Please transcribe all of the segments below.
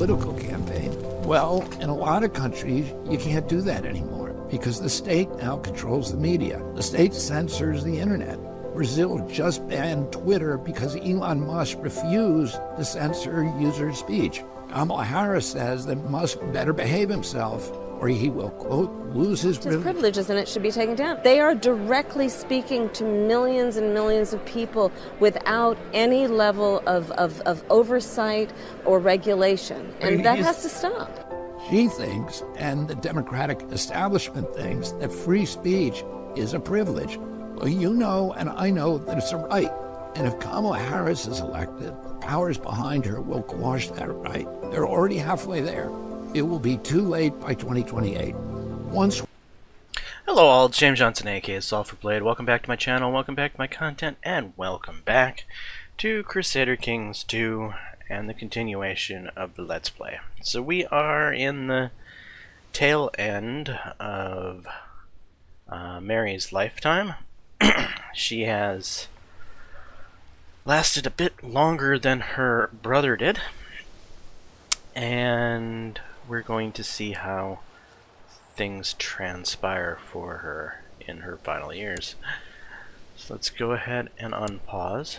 political campaign. Well, in a lot of countries, you can't do that anymore because the state now controls the media. The state censors the internet. Brazil just banned Twitter because Elon Musk refused to censor user speech. Kamala Harris says that Musk better behave himself or he will, quote, lose his privileges and it should be taken down. They are directly speaking to millions and millions of people without any level of oversight or regulation. And that has to stop. She thinks, and the Democratic establishment thinks, that free speech is a privilege. Well, you know and I know that it's a right. And if Kamala Harris is elected, the powers behind her will quash that right. They're already halfway there. It will be too late by 2028. Hello all, it's James Johnson, aka Sulfurblade. Welcome back to my channel, welcome back to my content, and welcome back to Crusader Kings 2 and the continuation of the Let's Play. So we are in the tail end of Mary's lifetime. She has lasted a bit longer than her brother did, and we're going to see how things transpire for her in her final years. So let's go ahead and unpause.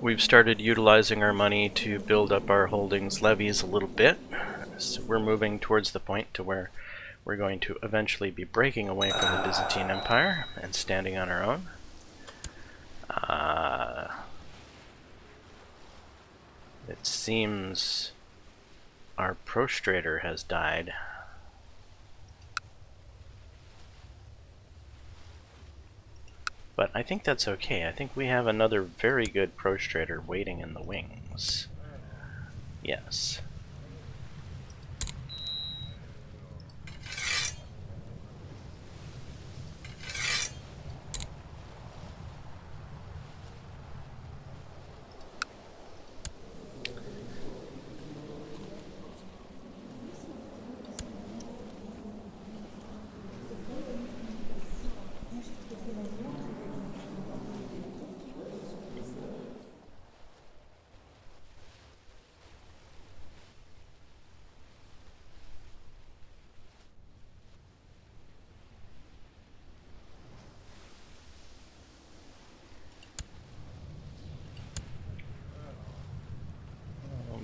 We've started utilizing our money to build up our holdings levies a little bit. So we're moving towards the point to where we're going to eventually be breaking away from the Byzantine Empire and standing on our own. It seems our Crusader has died. But I think that's okay. I think we have another very good Crusader waiting in the wings. Yes.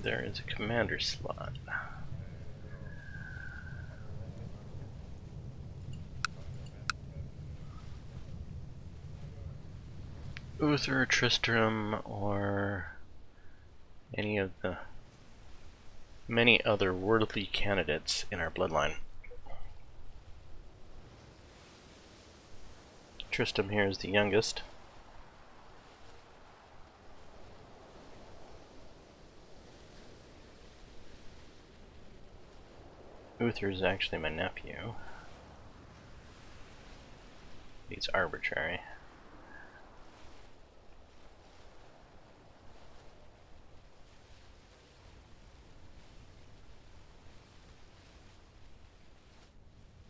There is a commander slot. Uther, Tristram, or any of the many other worthy candidates in our bloodline. Tristram here is the youngest. Uther is actually my nephew. He's arbitrary.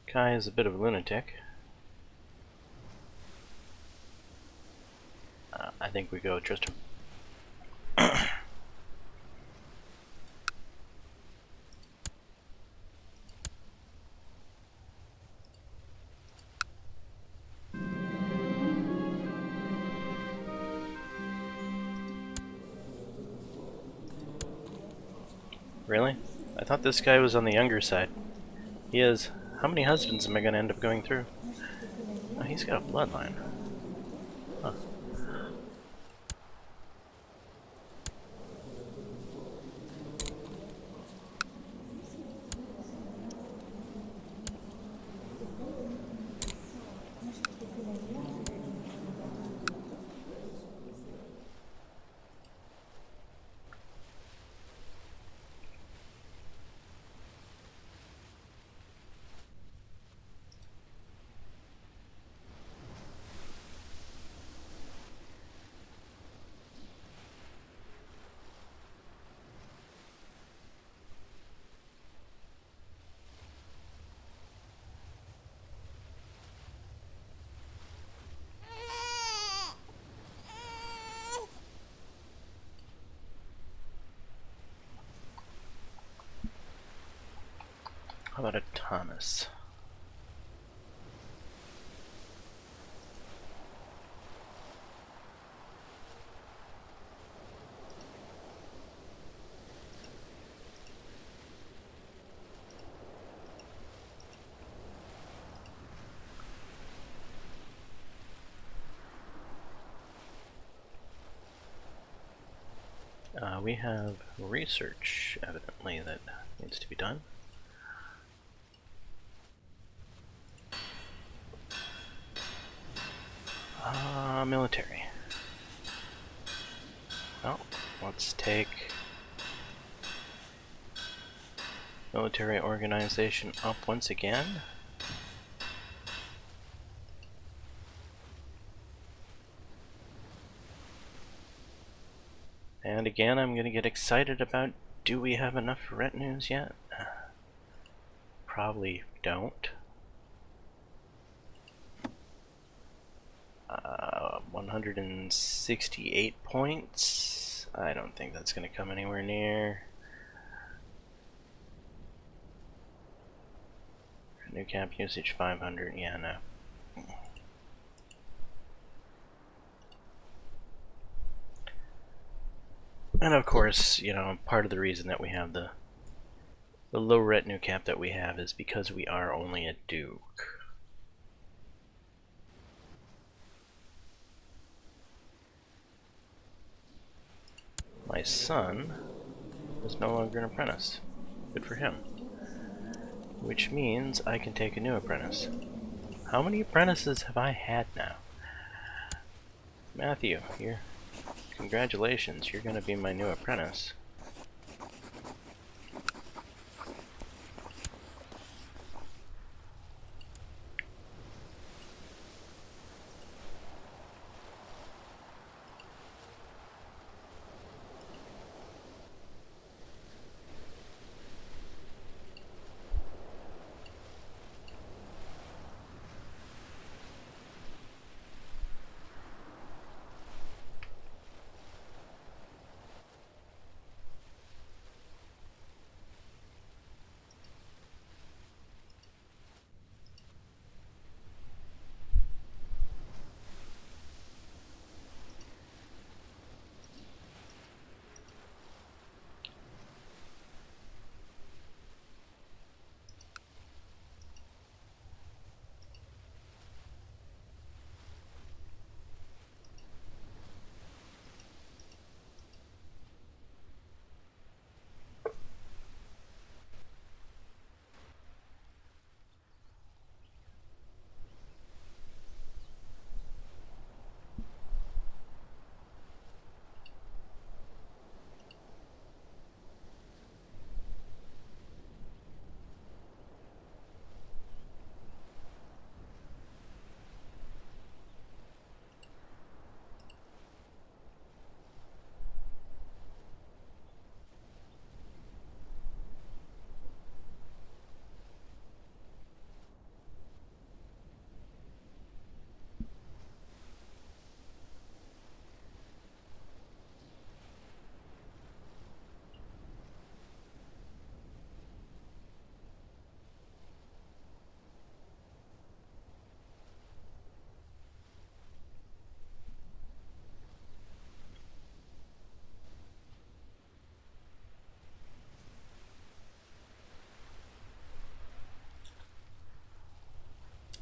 Kai is a bit of a lunatic. I think we go Tristram. Really? I thought this guy was on the younger side. He is. How many husbands am I going to end up going through? Oh, he's got a bloodline. Huh. How about a Thomas? We have research, evidently, that needs to be done. Military. Well, let's take military organization up once again. And again, I'm going to get excited about, do we have enough retinues yet? Probably don't. 168 points. I don't think that's going to come anywhere near. New camp usage 500. Yeah, no. And of course, you know, part of the reason that we have the low retinue cap that we have is because we are only a duke. My son is no longer an apprentice. Good for him. Which means I can take a new apprentice. How many apprentices have I had now? Matthew, congratulations, you're gonna be my new apprentice.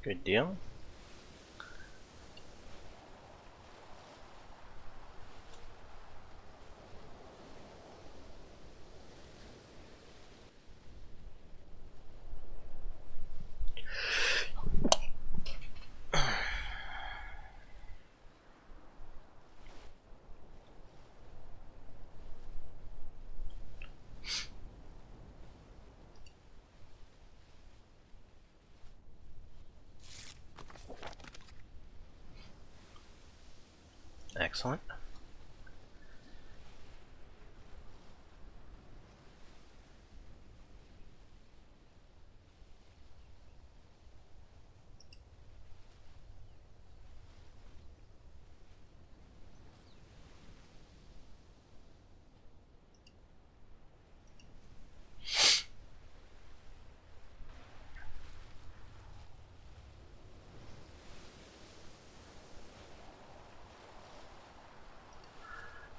Good deal. Excellent.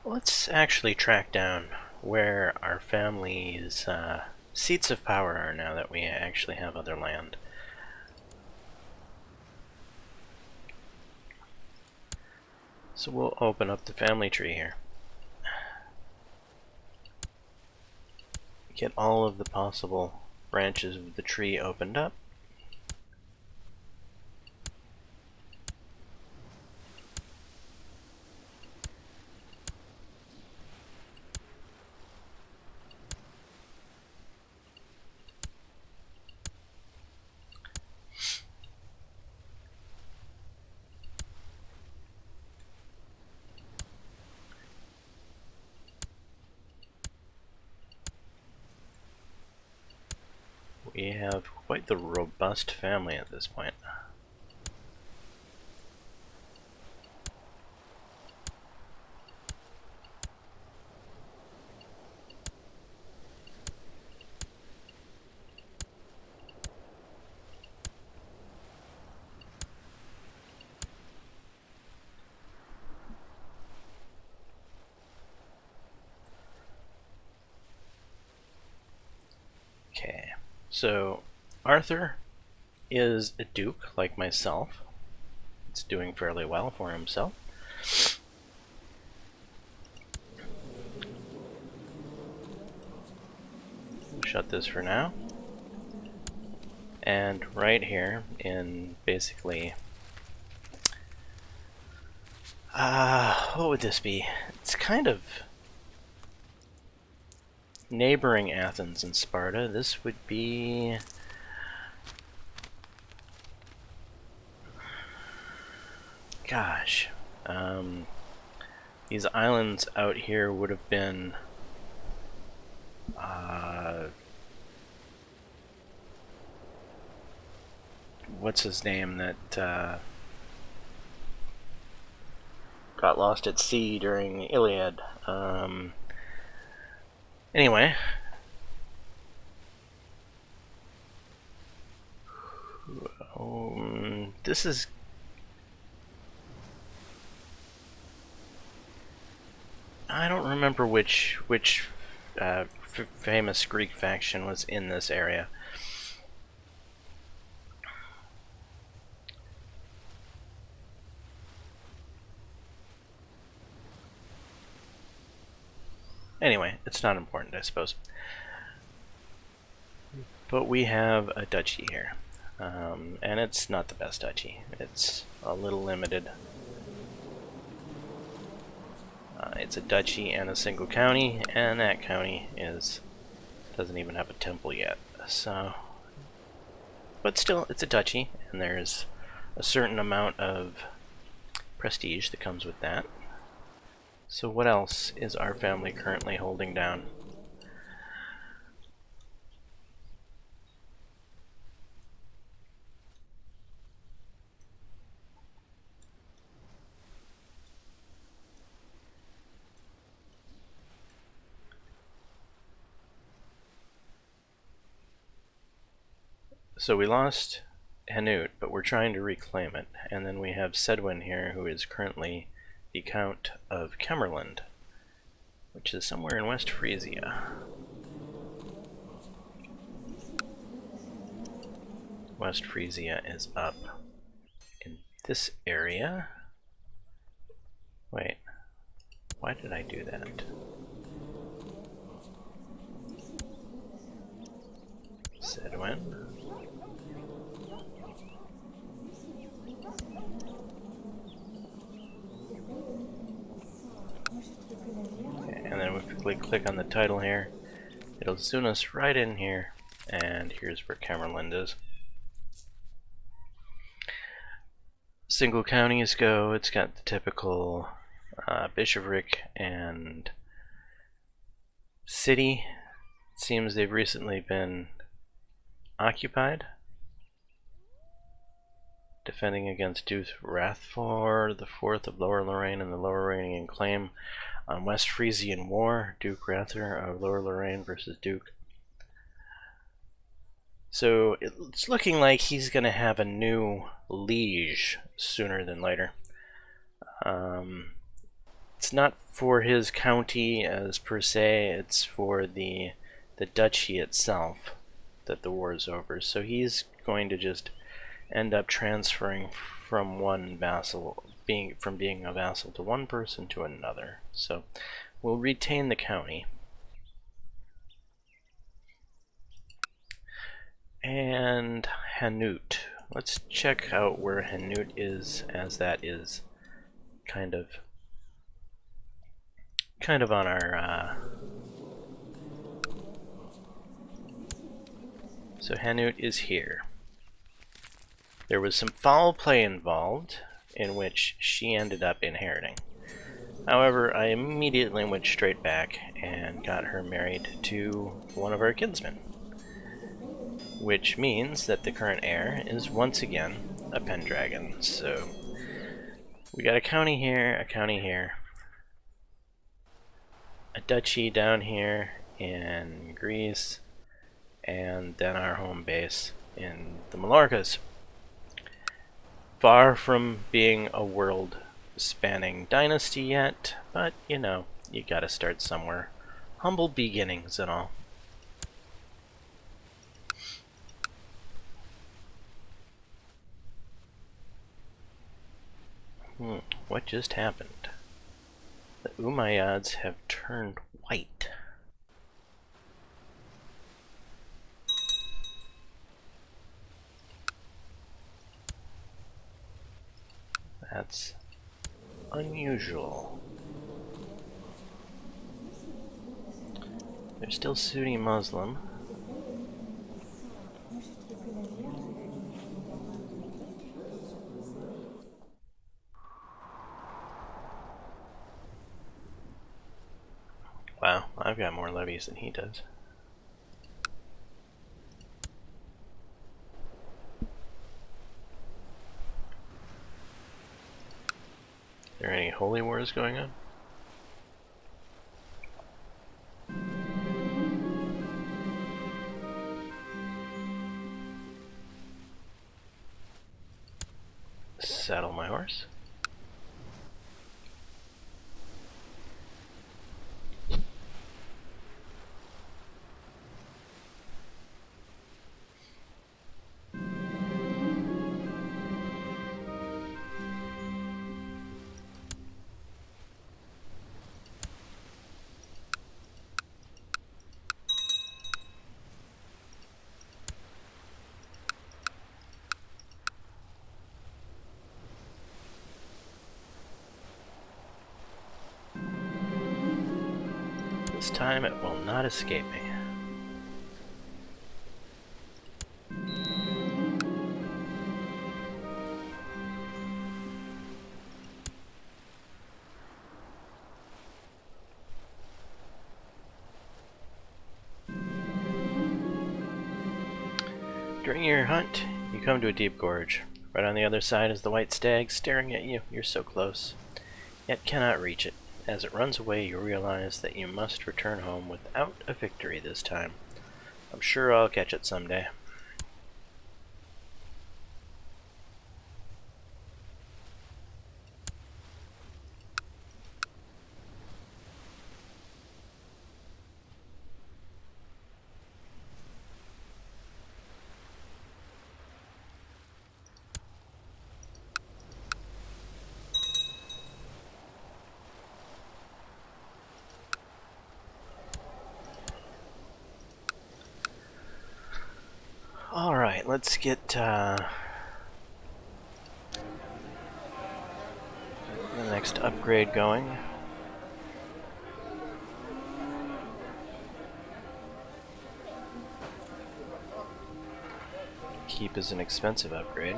Let's actually track down where our family's seats of power are now that we actually have other land. So we'll open up the family tree here. Get all of the possible branches of the tree opened up. We have quite the robust family at this point. Okay, so Arthur is a duke like myself. It's doing fairly well for himself. We'll shut this for now. And right here in basically what would this be? It's kind of neighboring Athens and Sparta. This would be gosh, these islands out here would have been what's his name that got lost at sea during the Iliad. Anyway, this is I don't remember which famous Greek faction was in this area. Anyway, it's not important, I suppose. But we have a duchy here, and it's not the best duchy. It's a little limited. It's a duchy and a single county, and that county doesn't even have a temple yet. So, but still, it's a duchy, and there's a certain amount of prestige that comes with that. So what else is our family currently holding down? So we lost Hanut, but we're trying to reclaim it. And then we have Sedwin here, who is currently the Count of Kemmerland, which is somewhere in West Frisia. West Frisia is up in this area. Wait, why did I do that? Sedwin. And then if we click on the title here, it'll zoom us right in here, and here's where Camerland is. Single counties go, it's got the typical bishopric and city. It seems they've recently been occupied, defending against Duke Rathfor IV of Lower Lorraine and the Lower Lorrainian claim on West Frisian War, Duke Rather of Lower Lorraine versus Duke. So it's looking like he's going to have a new liege sooner than later. It's not for his county as per se, it's for the duchy itself that the war is over. So he's going to just end up transferring from one vassal, from being a vassal to one person to another. So we'll retain the county. And Hanut. Let's check out where Hanut is, as that is kind of on our so Hanut is here. There was some foul play involved in which she ended up inheriting. However, I immediately went straight back and got her married to one of our kinsmen, which means that the current heir is once again a Pendragon. So we got a county here, a duchy down here in Greece, and then our home base in the Mallorcas. Far from being a world-spanning dynasty yet, but you know, you gotta start somewhere. Humble beginnings and all. What just happened? The Umayyads have turned white. That's unusual. They're still Sunni Muslim. Wow, I've got more levies than he does. Are there any holy wars going on? Saddle my horse. This time it will not escape me. During your hunt, you come to a deep gorge. Right on the other side is the white stag staring at you. You're so close, yet cannot reach it. As it runs away, you realize that you must return home without a victory this time. I'm sure I'll catch it someday. Alright, let's get the next upgrade going. Keep is an expensive upgrade.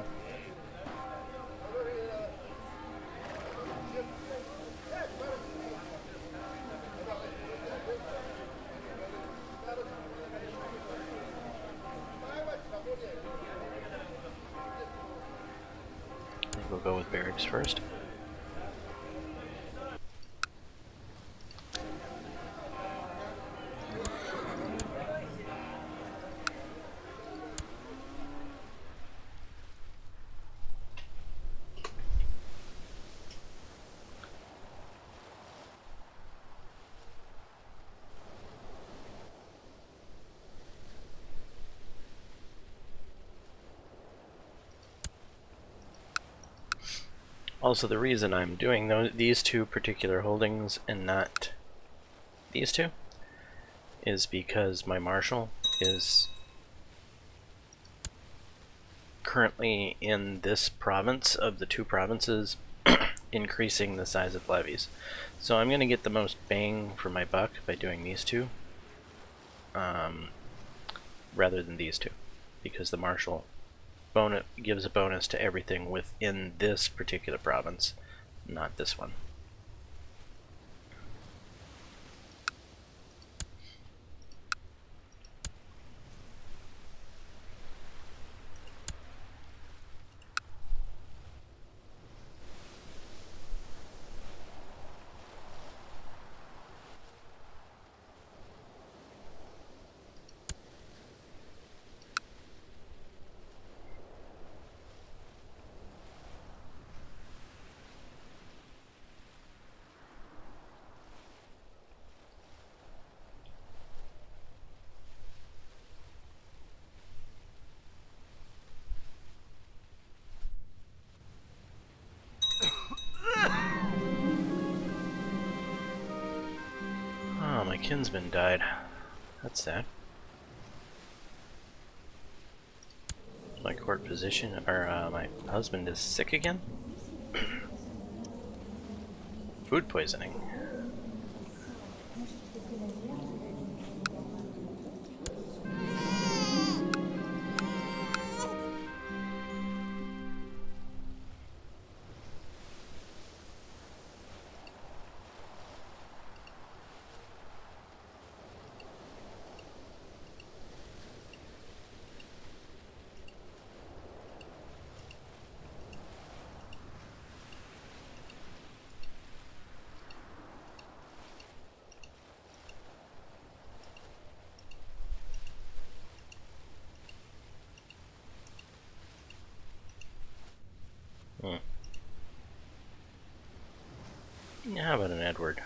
We'll go with barracks first. Also, the reason I'm doing these two particular holdings and not these two is because my marshal is currently in this province of the two provinces increasing the size of levies. So I'm going to get the most bang for my buck by doing these two rather than these two, because the marshal gives a bonus to everything within this particular province, not this one. Oh, my kinsman died. That's sad. My court position, or my husband is sick again? Food poisoning. How about an Edward?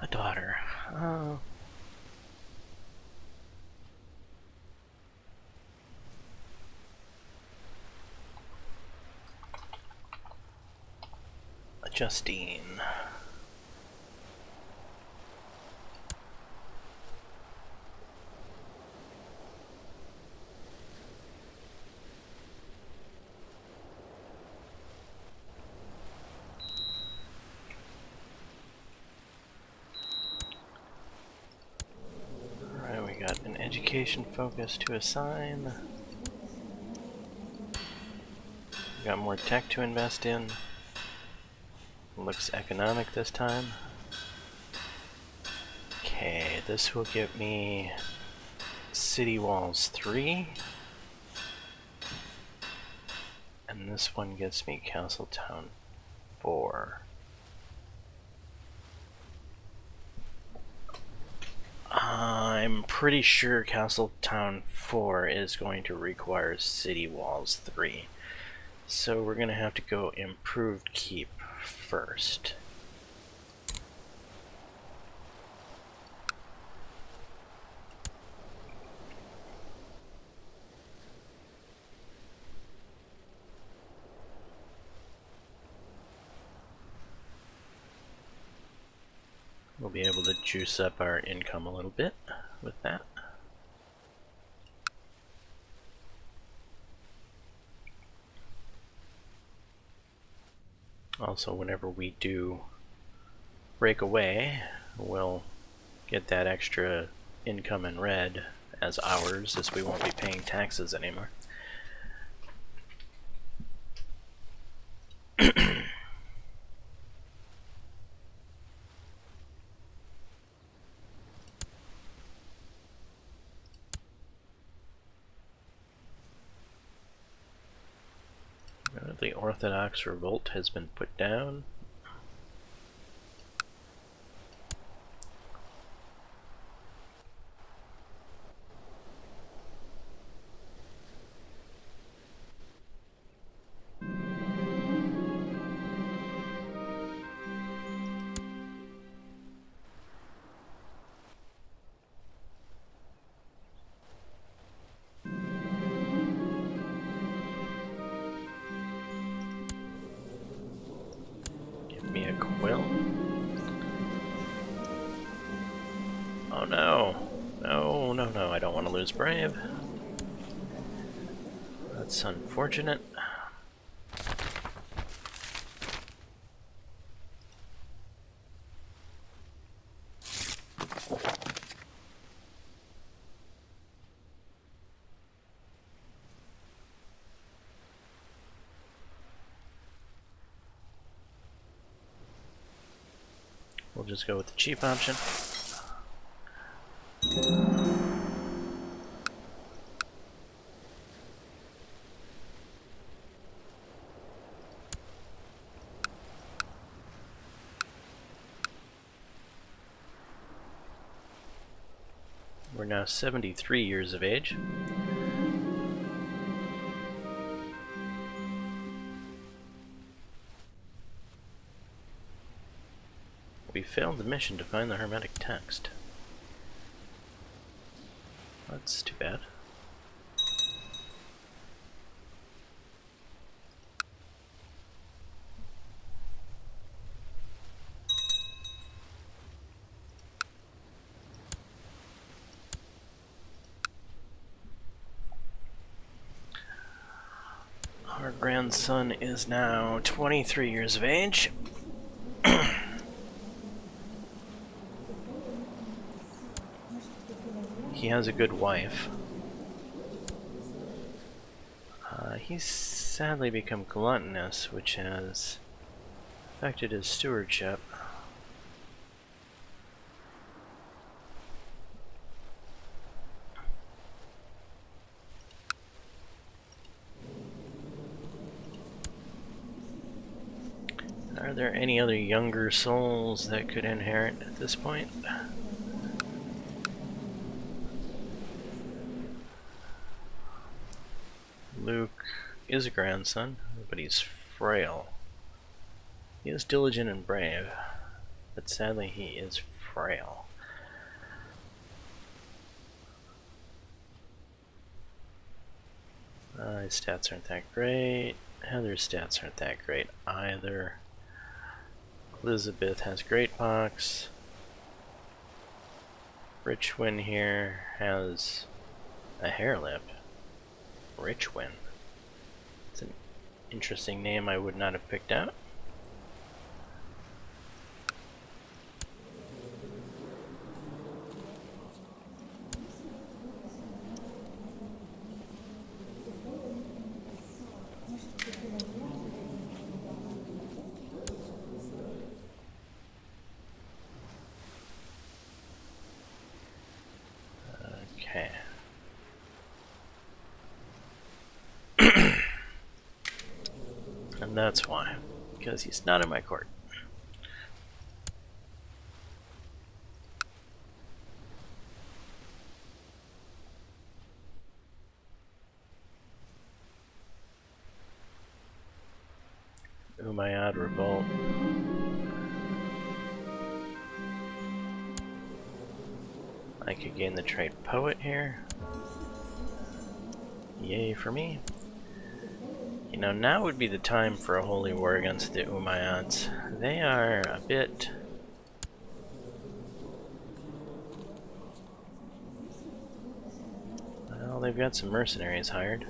A daughter. Oh. A Justine. Alright, we got an education focus to assign. We got more tech to invest in. Looks economic this time. Okay, this will give me City Walls 3. And this one gets me Castletown 4. I'm pretty sure Castletown 4 is going to require City Walls 3. So we're going to have to go Improved Keep first. We'll be able to juice up our income a little bit with that. Also, whenever we do break away, we'll get that extra income in red as ours, as we won't be paying taxes anymore. The Orthodox revolt has been put down. me a quill. Oh no. No, no, no, I don't want to lose Brave. That's unfortunate. We'll just go with the cheap option. We're now 73 years of age. We failed the mission to find the hermetic text. That's too bad. Our grandson is now 23 years of age. He has a good wife. He's sadly become gluttonous, which has affected his stewardship. Are there any other younger souls that could inherit at this point? Luke is a grandson, but he's frail. He is diligent and brave, but sadly he is frail. His stats aren't that great. Heather's stats aren't that great either. Elizabeth has great pox. Richwin here has a hair lip. Richwin. It's an interesting name I would not have picked out. Okay. And that's why. Because he's not in my court. Umayyad Revolt. I could gain the trait Poet here. Yay for me. You know, now would be the time for a holy war against the Umayyads. They are a bit... Well, they've got some mercenaries hired.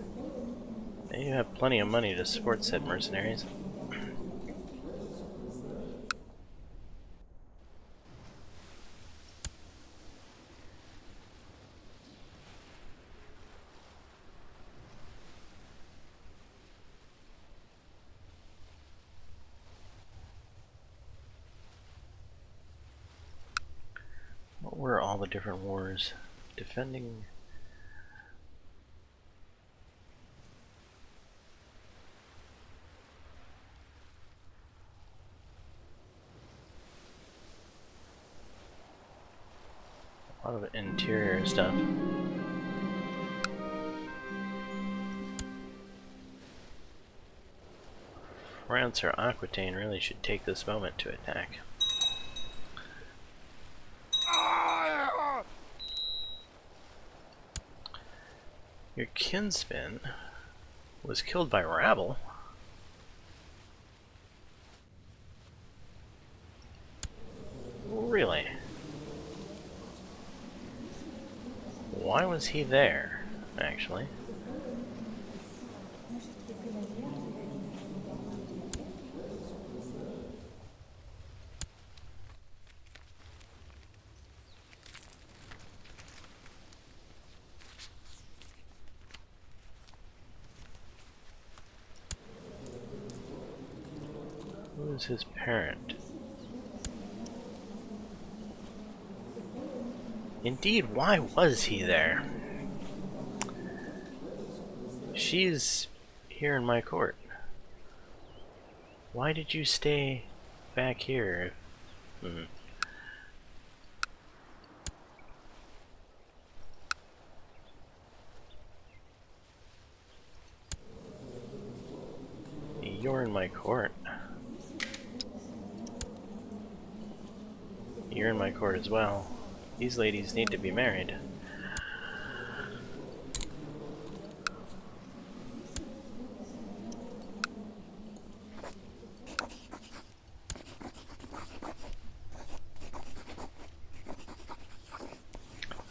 They have plenty of money to support said mercenaries. What were all the different wars? Defending... a lot of interior stuff. France or Aquitaine really should take this moment to attack. Your kinsman was killed by rabble. Really? Why was he there, actually? Who is his parent? Indeed, why was he there? She's here in my court. Why did you stay back here? You're in my court. You're in my court as well. These ladies need to be married.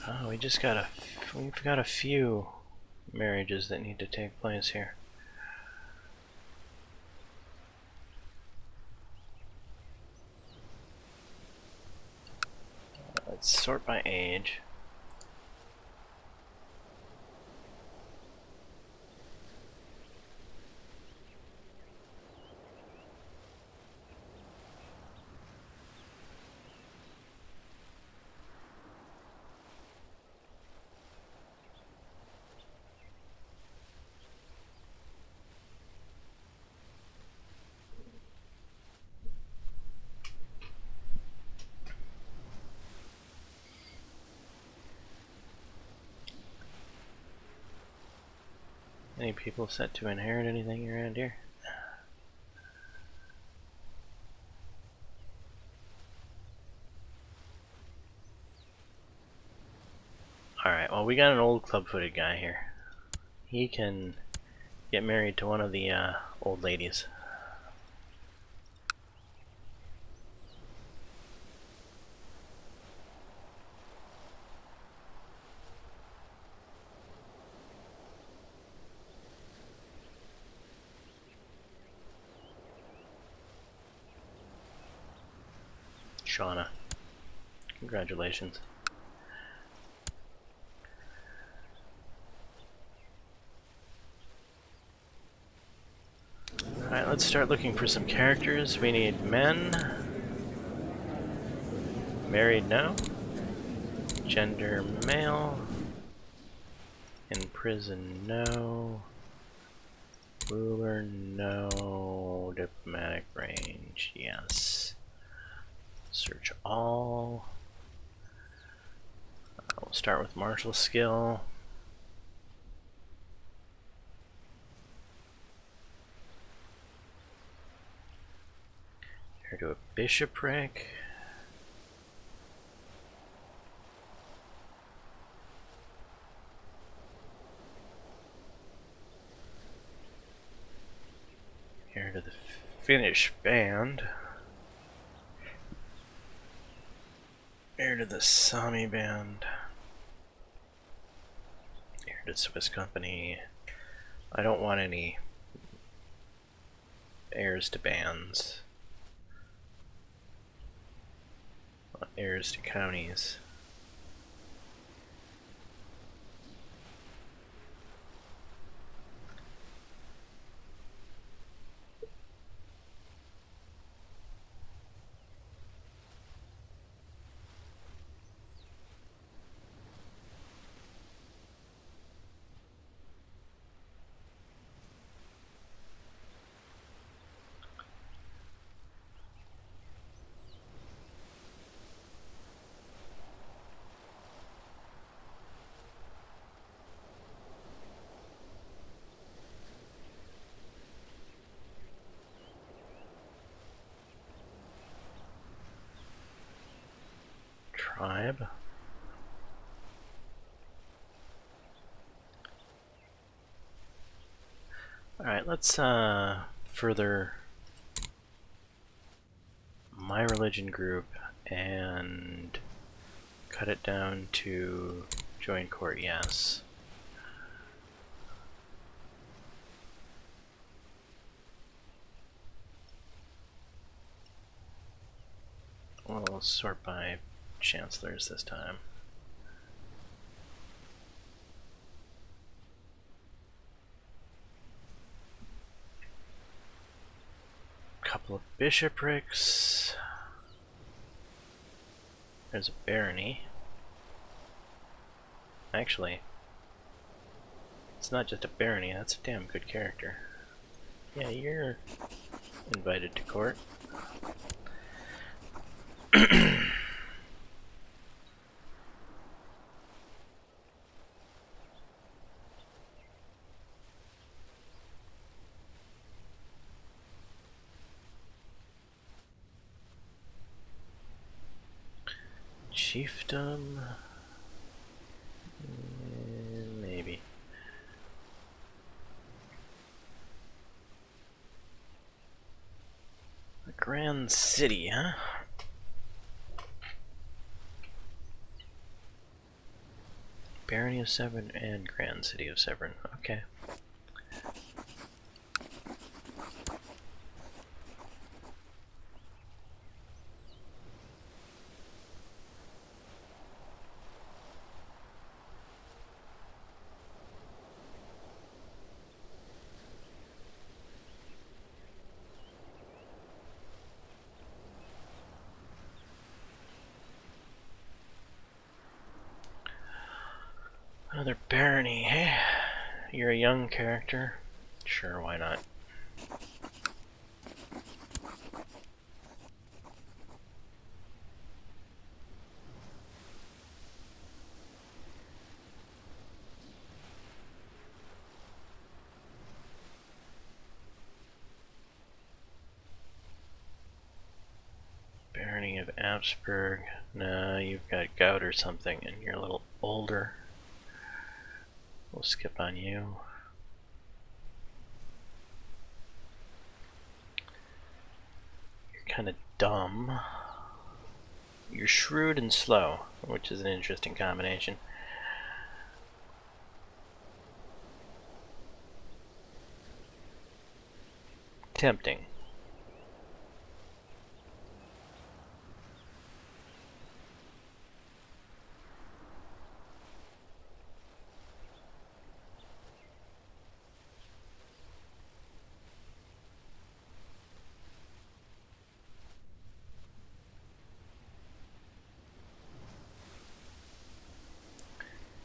Oh, we've got a few marriages that need to take place here. Let's sort by age. Any people set to inherit anything around here? Alright, well, we got an old club-footed guy here. He can get married to one of the old ladies. Shauna, congratulations. Alright, let's start looking for some characters. We need men. Married, no. Gender, male. In prison, no. Ruler, no. Diplomatic range, yes. Search all. We'll start with martial skill. Here to a bishopric. Here to the Finnish band. Here to the Sami band. Here to Swiss company. I don't want any heirs to bands. Heirs to counties. Tribe. Alright, let's further my religion group and cut it down to join court, yes. We'll sort by chancellors this time. Couple of bishoprics. There's a barony. Actually, it's not just a barony, that's a damn good character. Yeah, you're invited to court. Chiefdom? Maybe. A grand city, huh? Barony of Severn and Grand City of Severn. Okay. Another barony, hey? You're a young character? Sure, why not? Barony of Habsburg. Nah, you've got gout or something and you're a little older. We'll skip on you. You're kind of dumb. You're shrewd and slow, which is an interesting combination. Tempting.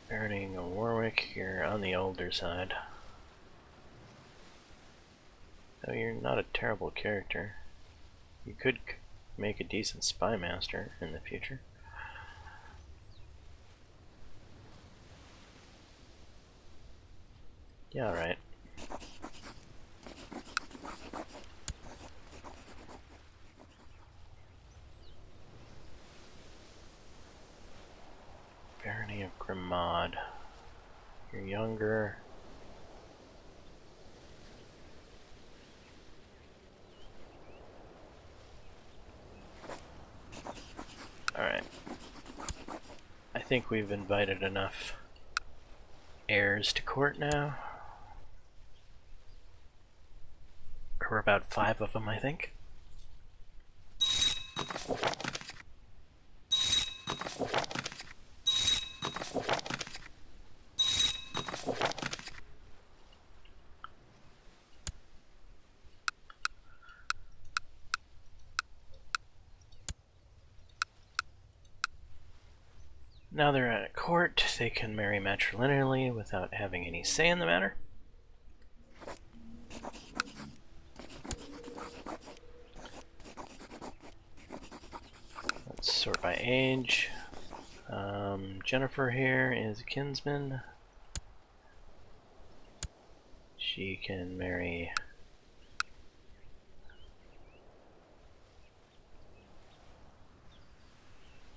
Barony of Warwick, you're on the older side. Though you're not a terrible character. You could make a decent spy master in the future. Yeah, alright. Barony of Grimmaud. You're younger. Alright. I think we've invited enough heirs to court now. We're about 5 of them, I think. Now they're at court, they can marry matrilineally without having any say in the matter. Let's sort by age. Jennifer here is a kinsman. She can marry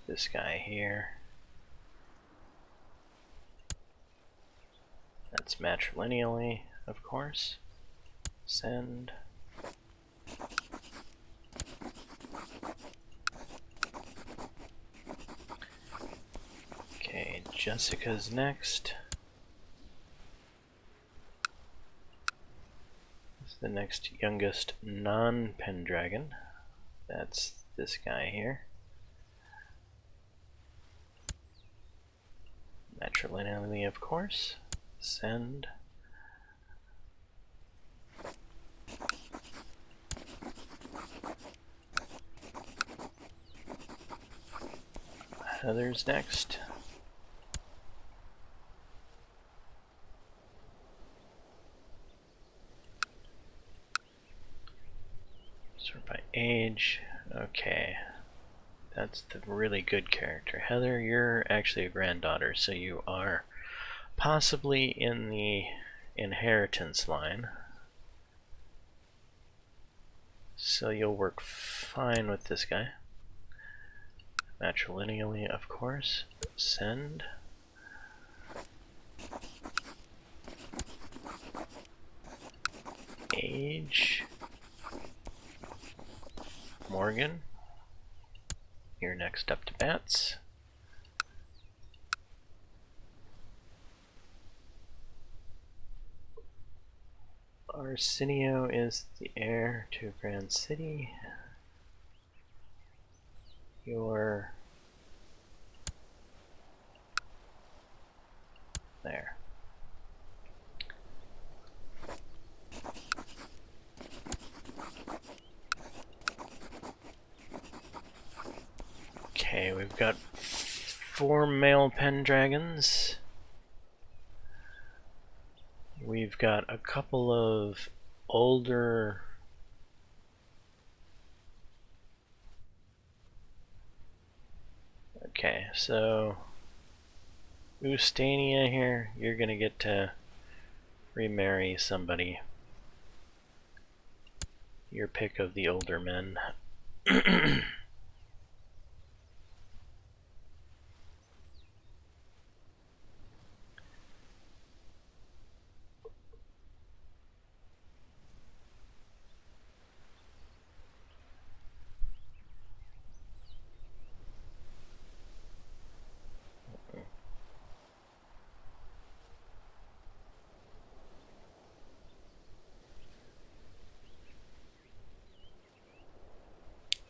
this guy here. That's matrilineally, of course. Send. Jessica's next. This is the next youngest non-Pendragon. That's this guy here. Matrilineally, of course. Send. Heather's next. Sort by age. Okay. That's the really good character. Heather, you're actually a granddaughter, so you are possibly in the inheritance line. So you'll work fine with this guy. Matrilineally, of course. Send. Age. Morgan. You're next up to bats. Arsenio is the heir to Grand City. You're there. Okay, we've got 4 male Pendragons. We've got a couple of older okay, so Ustania here, you're gonna get to remarry somebody. Your pick of the older men.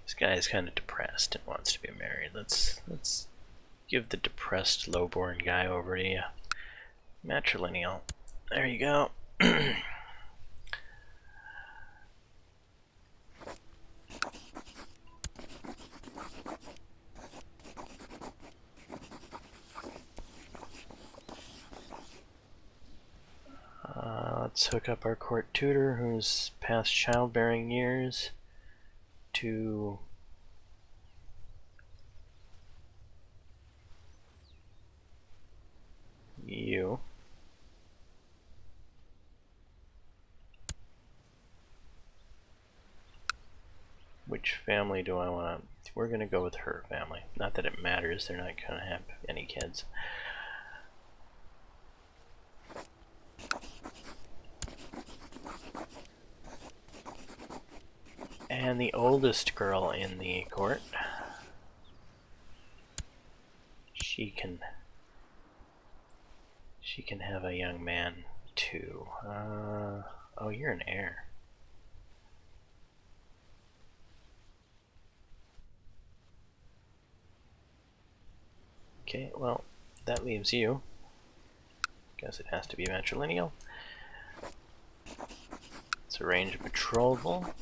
This guy is kind of depressed and wants to be married. Let's give the depressed lowborn guy over to you. Matrilineal. There you go. Let's hook up our court tutor who's past childbearing years to you. Which family do I want to... We're going to go with her family. Not that it matters, they're not going to have any kids. And the oldest girl in the court, she can have a young man too. Oh, you're an heir. Okay, well, that leaves you. Guess it has to be matrilineal. Let's arrange a betrothal.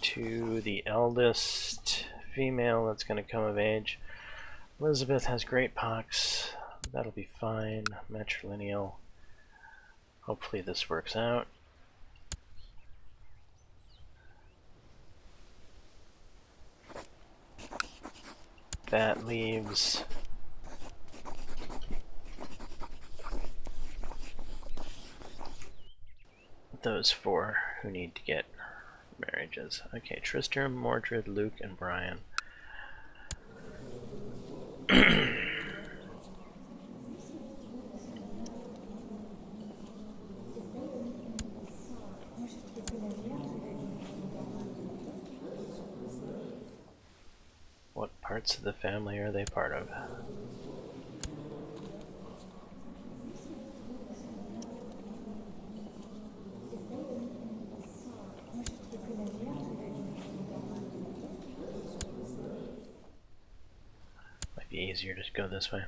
To the eldest female that's going to come of age. Elizabeth has great pox. That'll be fine. Matrilineal. Hopefully this works out. That leaves those 4 who need to get marriages. Okay, Tristram, Mordred, Luke, and Brian. parts of the family are they part of? Might be easier to go this way.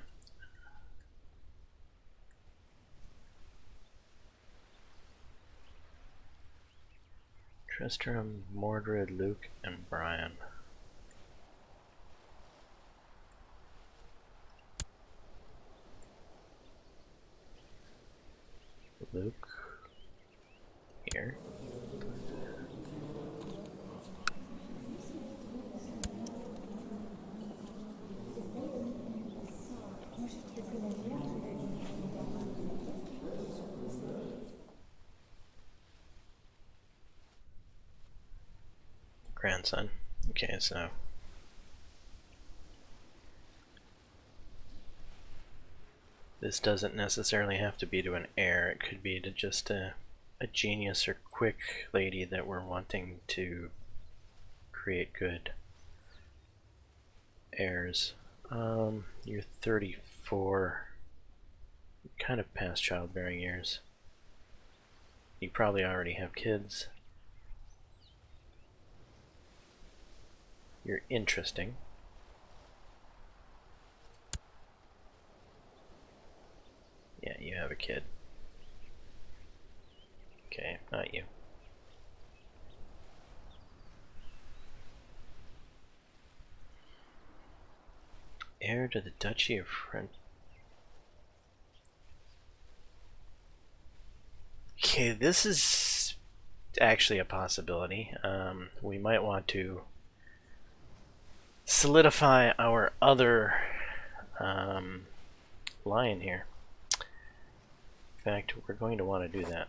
Tristram, Mordred, Luke, and Brian. Luke here. Grandson. Okay, so this doesn't necessarily have to be to an heir. It could be to just a genius or quick lady that we're wanting to create good heirs. You're 34. You're kind of past childbearing years. You probably already have kids. You're interesting. Yeah, you have a kid. Okay, not you. Heir to the Duchy of French. Okay, this is actually a possibility. We might want to solidify our other line here. In fact, we're going to want to do that.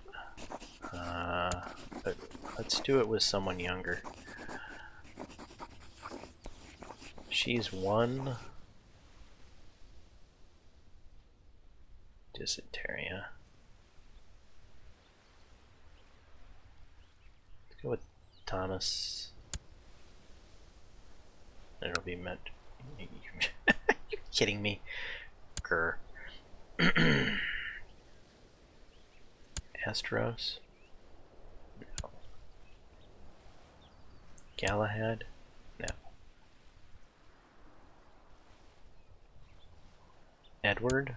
But let's do it with someone younger. She's 1. Dysenteria. Let's go with Thomas. It'll be meant. You're kidding me. Grr. Astros? No. Galahad? No. Edward?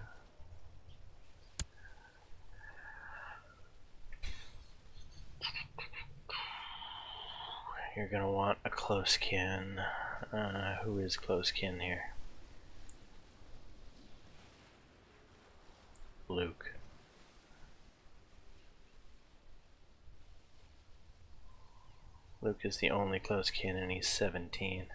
You're gonna want a close kin. Who is close kin here? Luke. Luke is the only close kin and he's 17.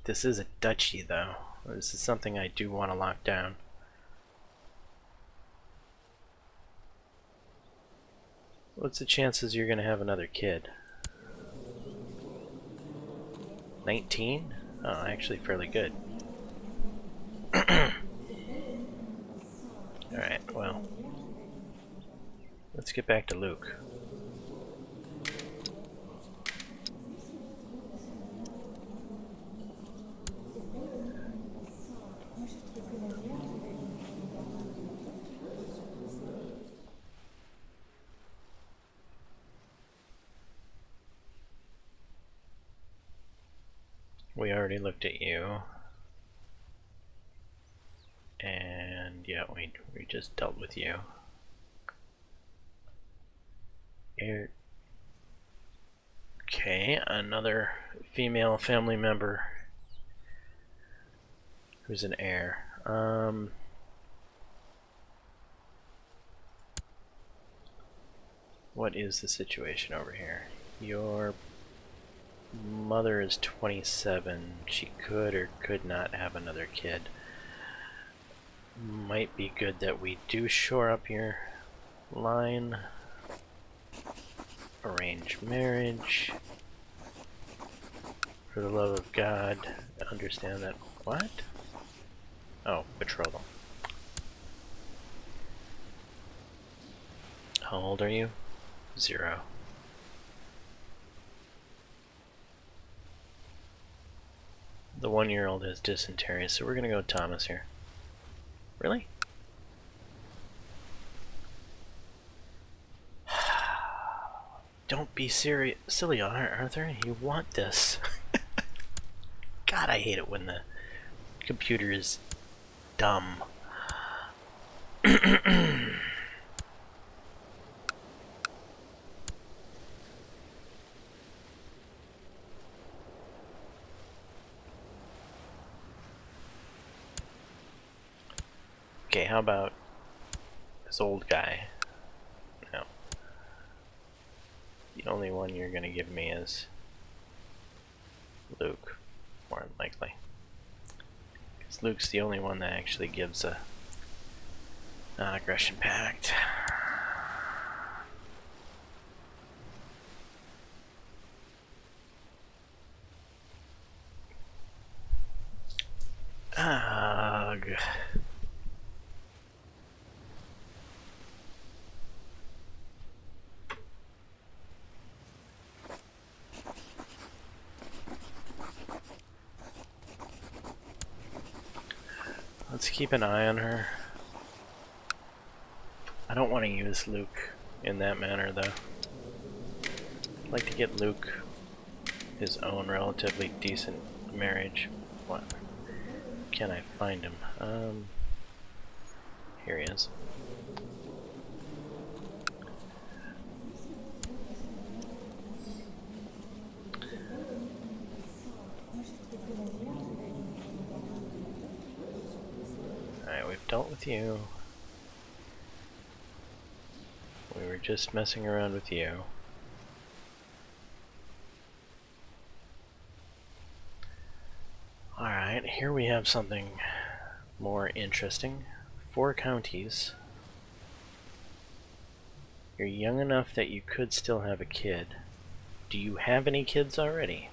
This is a duchy though. This is something I do want to lock down. What's the chances you're going to have another kid? 19? Oh, actually fairly good. Alright, well. Let's get back to Luke. We already looked at you. And yeah, we just dealt with you. Okay, another female family member who's an heir. What is the situation over here? Your mother is 27. She could or could not have another kid. Might be good that we do shore up your line. Arranged marriage. For the love of God, understand that. What? Oh, betrothal. How old are you? 0. The 1-year-old has dysentery, so we're gonna go Thomas here. Really? Don't be silly, Arthur. You want this. God, I hate it when the computer is dumb. Okay, how about this old guy? No. The only one you're gonna give me is Luke, more than likely. Because Luke's the only one that actually gives a non-aggression pact. Ugh. Let's keep an eye on her. I don't want to use Luke in that manner, though. I'd like to get Luke his own relatively decent marriage. What? Can I find him? Here he is. Alright, we've dealt with you. We were just messing around with you. Alright, here we have something more interesting. 4 counties. You're young enough that you could still have a kid. Do you have any kids already?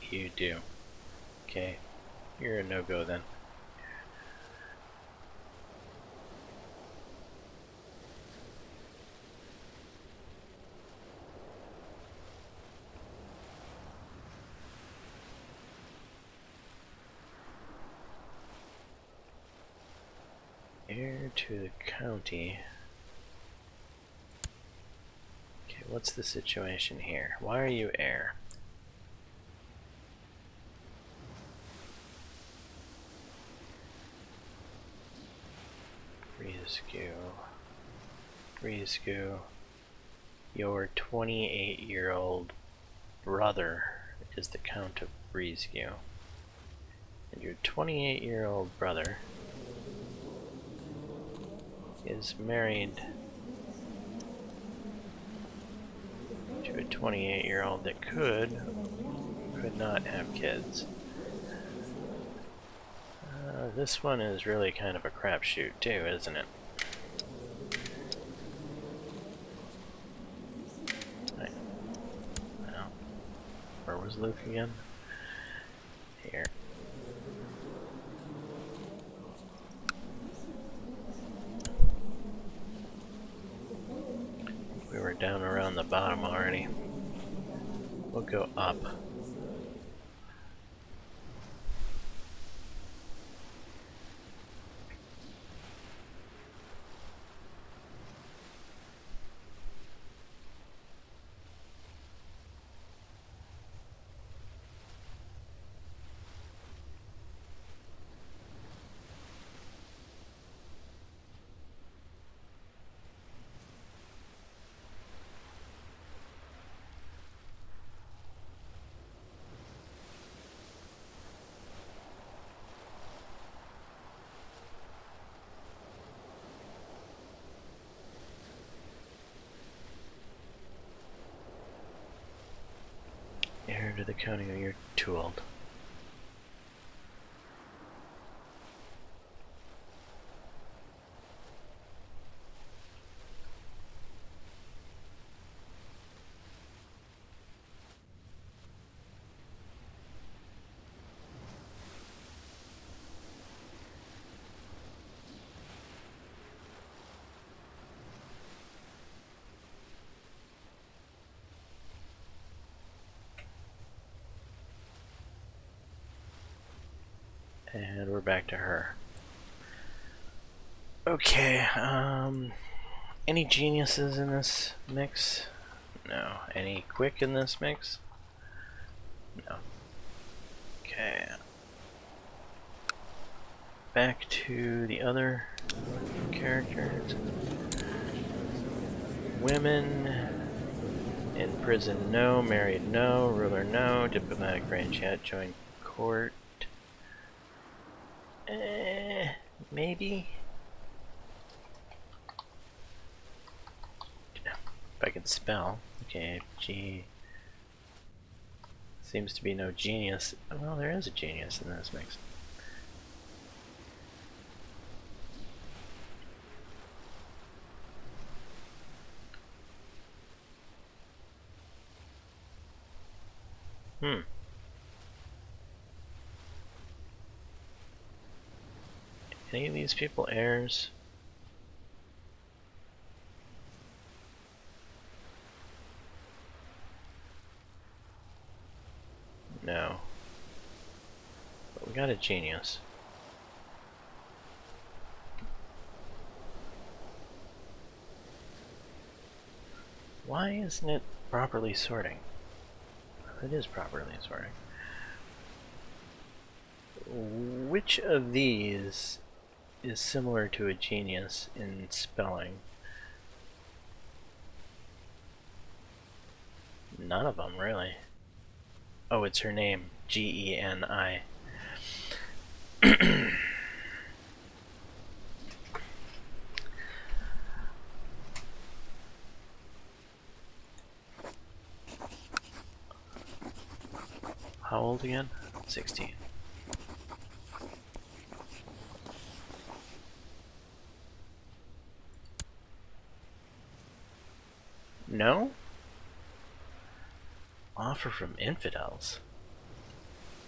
You do. Okay, you're a no-go then. Heir to the county. Okay, what's the situation here? Why are you heir? Rizku. Your 28-year-old brother is the Count of Rizku. And your 28-year-old brother is married to a 28-year-old that could not have kids. This one is really kind of a crapshoot too, isn't it? Right. Well, where was Luke again? Here. We were down around the bottom already. We'll go up. Heir to the county, or you're too old. back to her. Okay, any geniuses in this mix? No. Any quick in this mix? No. Okay. Back to the other characters. Women in prison, no. Married, no. Ruler, no. Diplomatic branch, yet. Join court. Maybe. If I can spell. Okay, G. Seems to be no genius. Well, there is a genius in this mix. Any of these people heirs? No. But we got a genius. Why isn't it properly sorting? It is properly sorting. Which of these is similar to a genius in spelling? None of them, really. Oh, it's her name. Geni. How old again? 16. No? Offer from infidels.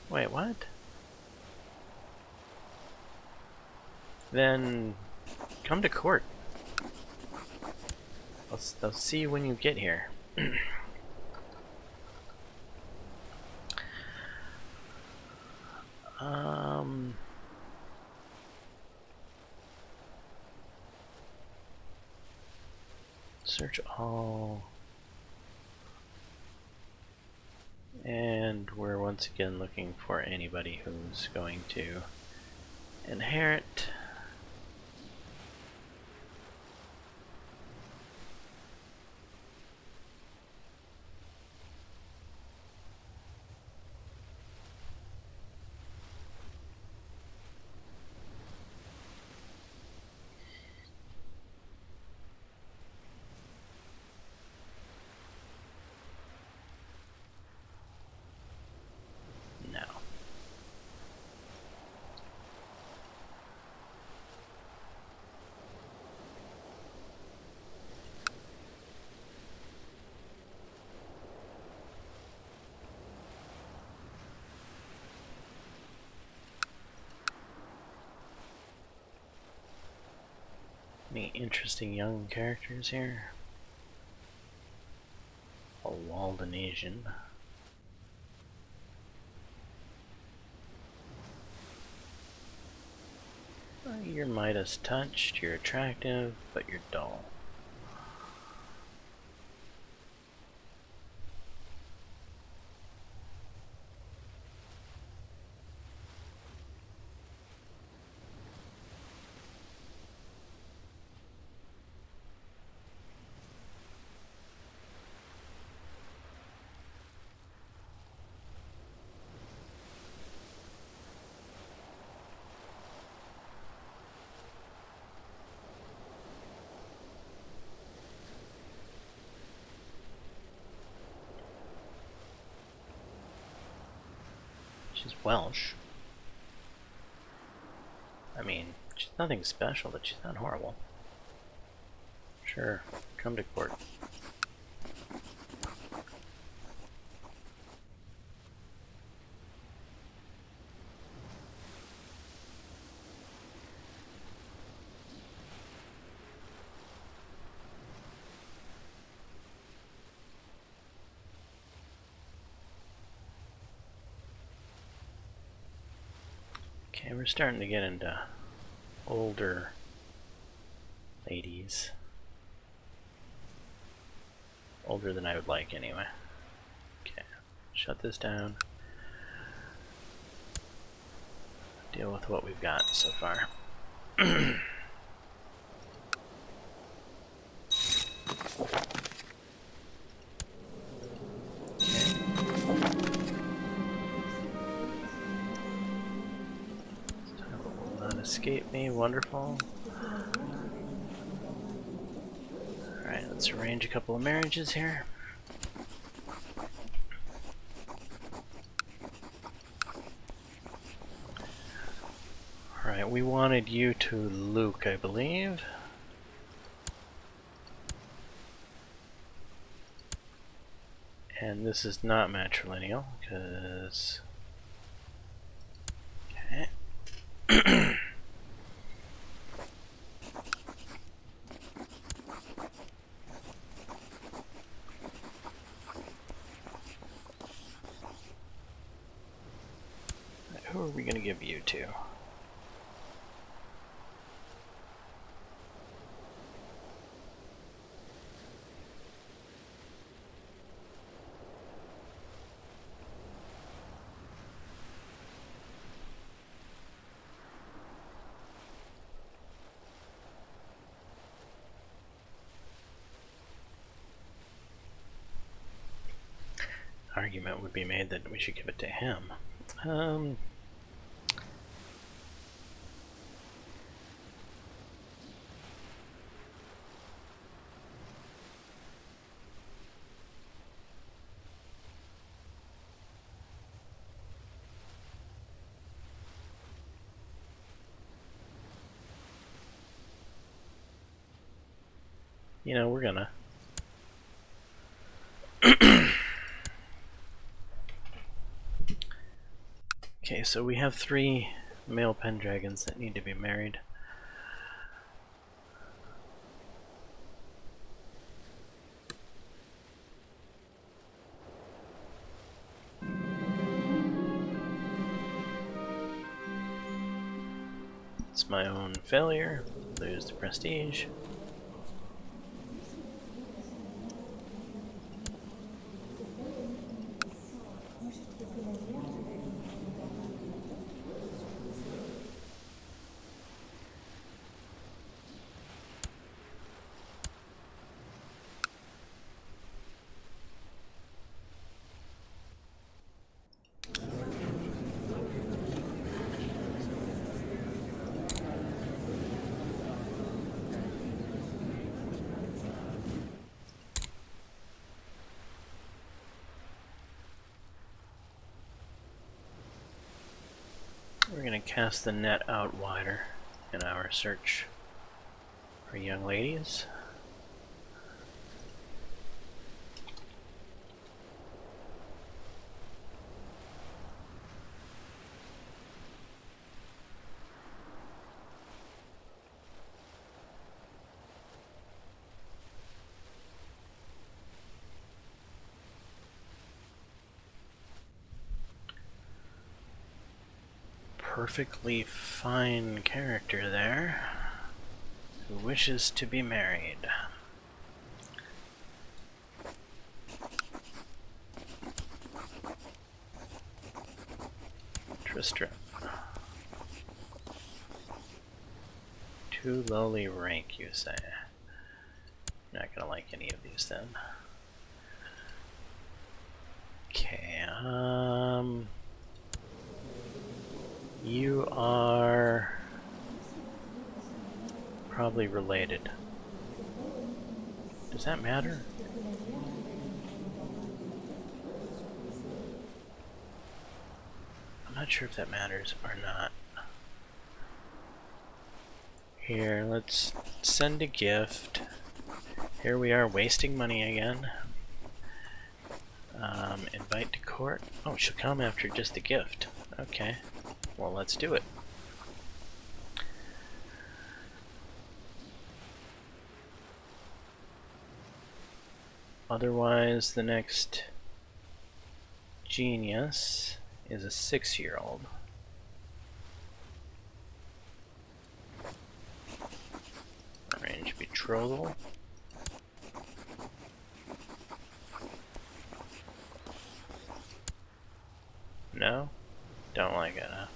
Wait, what? Then come to court. I'll see you when you get here. Search all. And we're once again looking for anybody who's going to inherit. Any interesting young characters here? A Walden Asian. You're Midas touched, you're attractive, but you're dull. She's Welsh. I mean, she's nothing special, but she's not horrible. Sure, come to court. Okay, we're starting to get into older ladies. Older than I would like, anyway. Okay, shut this down. Deal with what we've got so far. Will not escape me. Wonderful. Alright, let's arrange a couple of marriages here. Alright, we wanted you to Luke, I believe. And this is not matrilineal, because... Okay. Who are we going to give you to? Argument would be made that we should give it to him. You know, we're gonna. Okay, so we have 3 male pendragons that need to be married. It's my own failure. Lose the prestige. We're going to cast the net out wider in our search for young ladies. Perfectly fine character there, who wishes to be married. Tristram. Too lowly rank, you say? You're not gonna like any of these then. Okay, you are probably related. Does that matter? I'm not sure if that matters or not. Here, let's send a gift. Here we are wasting money again. Invite to court. Oh, she'll come after just the gift. Okay. Well, let's do it. Otherwise, the next genius is a 6-year-old. betrothal. No? Don't like it, huh?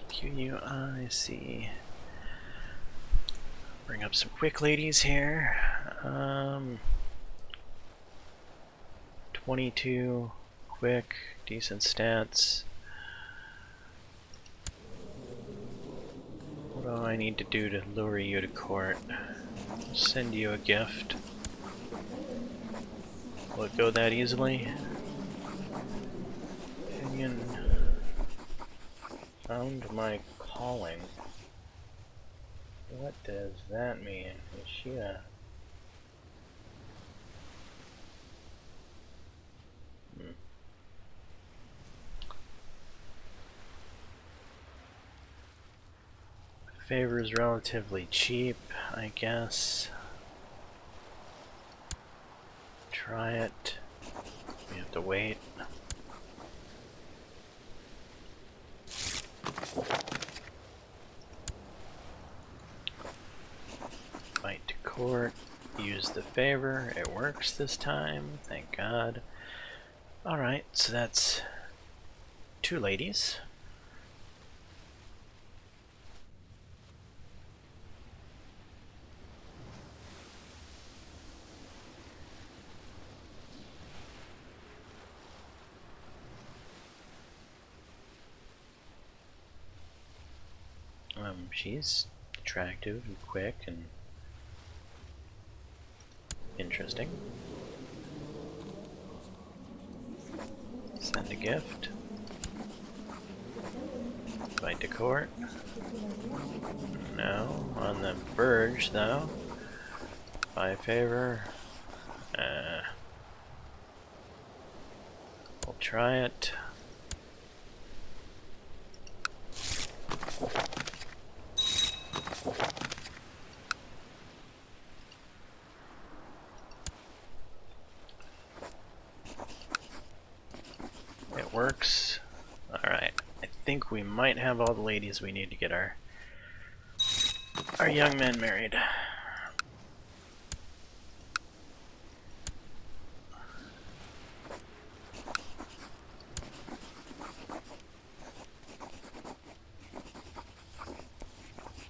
QUIC. Bring up some quick ladies here. 22, quick, decent stats. What do I need to do to lure you to court? Send you a gift. Will it go that easily? Opinion. Found my calling. What does that mean? Is she a... Favor is relatively cheap, I guess. Try it. We have to wait. Fight to court. Use the favor. It works this time. Thank God. Alright, so that's 2 ladies. She's attractive and quick and interesting. Send a gift. Fight to court. No. On the verge, though. By favor. We'll try it. It works. Alright. I think we might have all the ladies we need to get our young men married.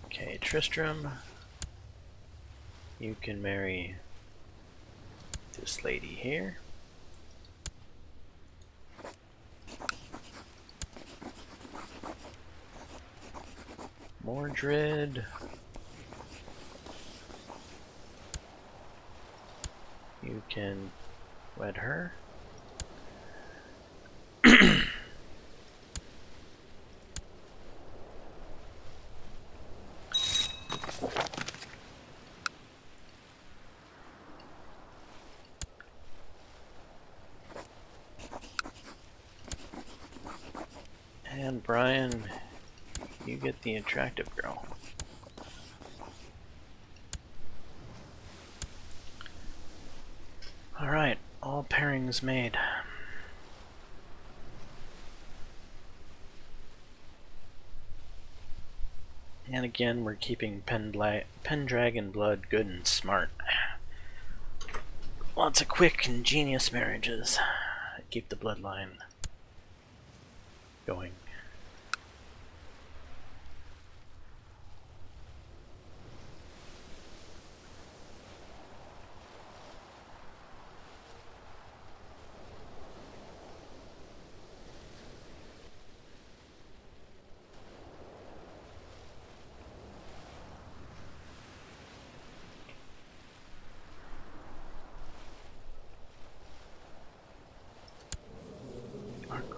Okay, Tristram, you can marry this lady here. Mordred, you can wed her. And Brian, you get the attractive girl. Alright, all pairings made. And again, we're keeping Pendragon blood good and smart. Lots of quick and genius marriages. Keep the bloodline going.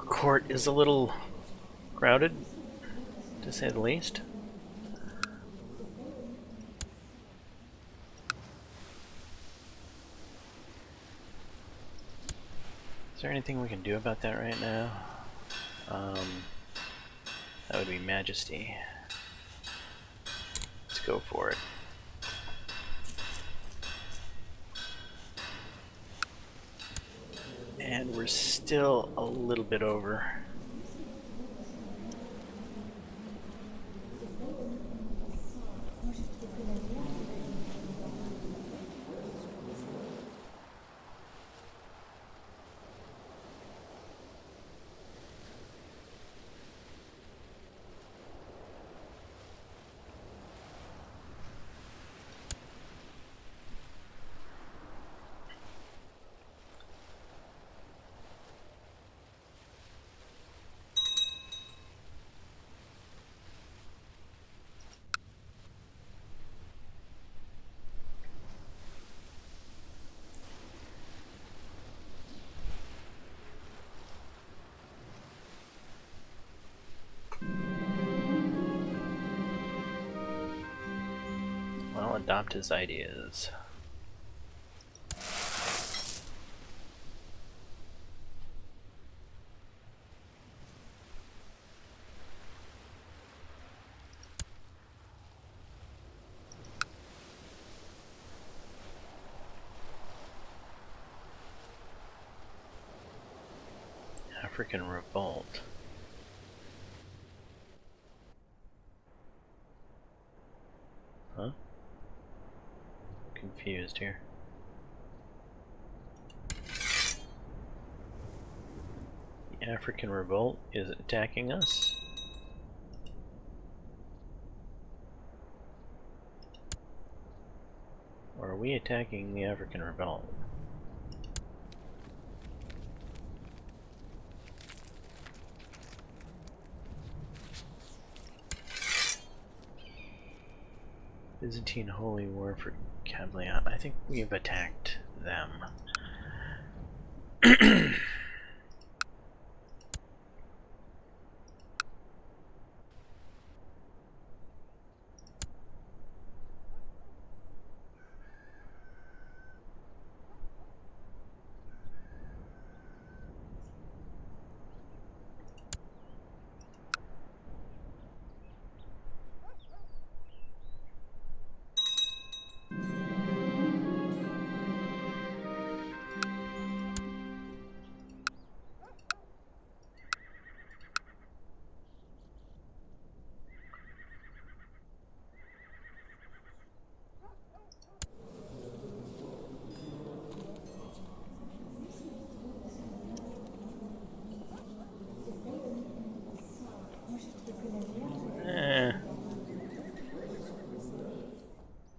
Court is a little crowded, to say the least. Is there anything we can do about that right now? That would be Majesty. Let's go for it. And we're still a little bit over. Well, adopt his ideas. African revolt. Huh? Confused here. The African revolt is attacking us. Or are we attacking the African revolt? Byzantine Holy War for Kabylia. I think we've attacked them.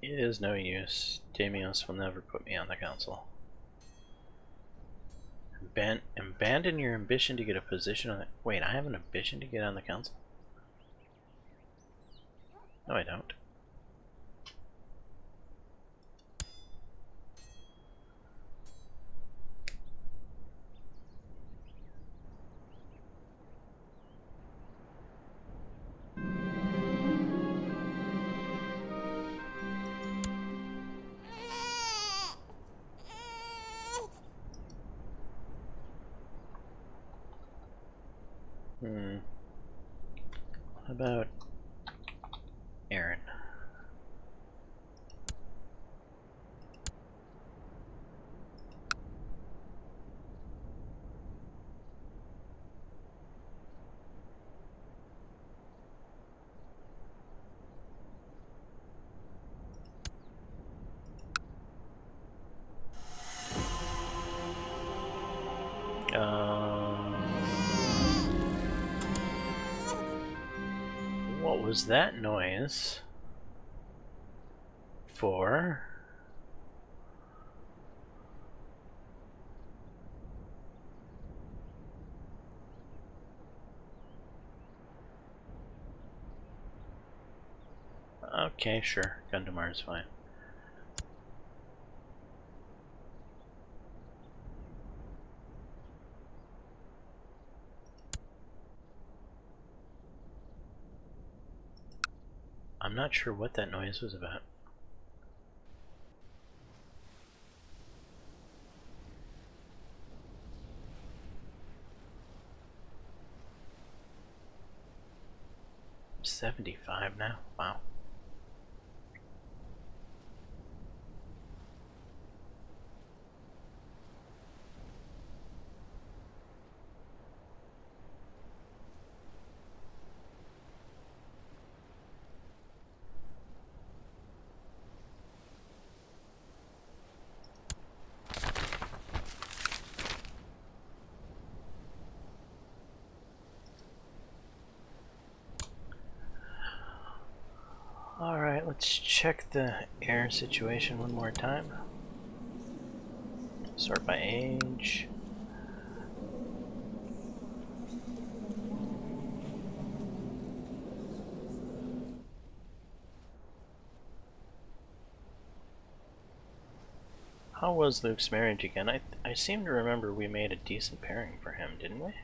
It is no use. Damios will never put me on the council. Abandon your ambition to get a position on the— Wait, I have an ambition to get on the council? No, I don't. What about Aaron? What was that noise for? Okay, sure. Gundamar is fine. I'm not sure what that noise was about. I'm 75 now? Wow. Alright, let's check the air situation one more time. Sort by age. How was Luke's marriage again? I seem to remember we made a decent pairing for him, didn't we?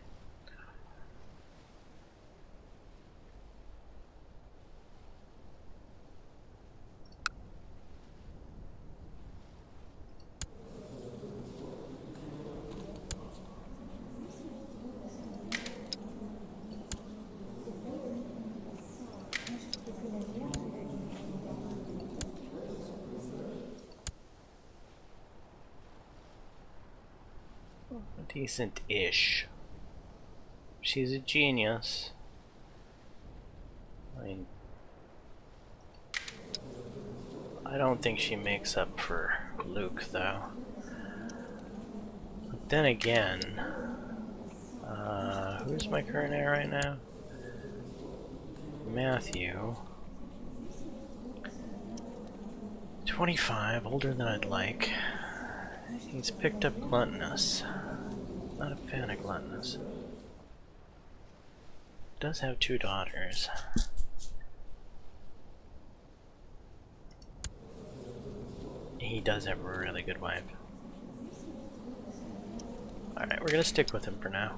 Decent-ish. She's a genius. I mean, I don't think she makes up for Luke, though. But then again, who's my current heir right now? Matthew. 25, older than I'd like. He's picked up gluttonous. Not a fan of gluttonous. Does have 2 daughters. He does have a really good wife. Alright, we're gonna stick with him for now.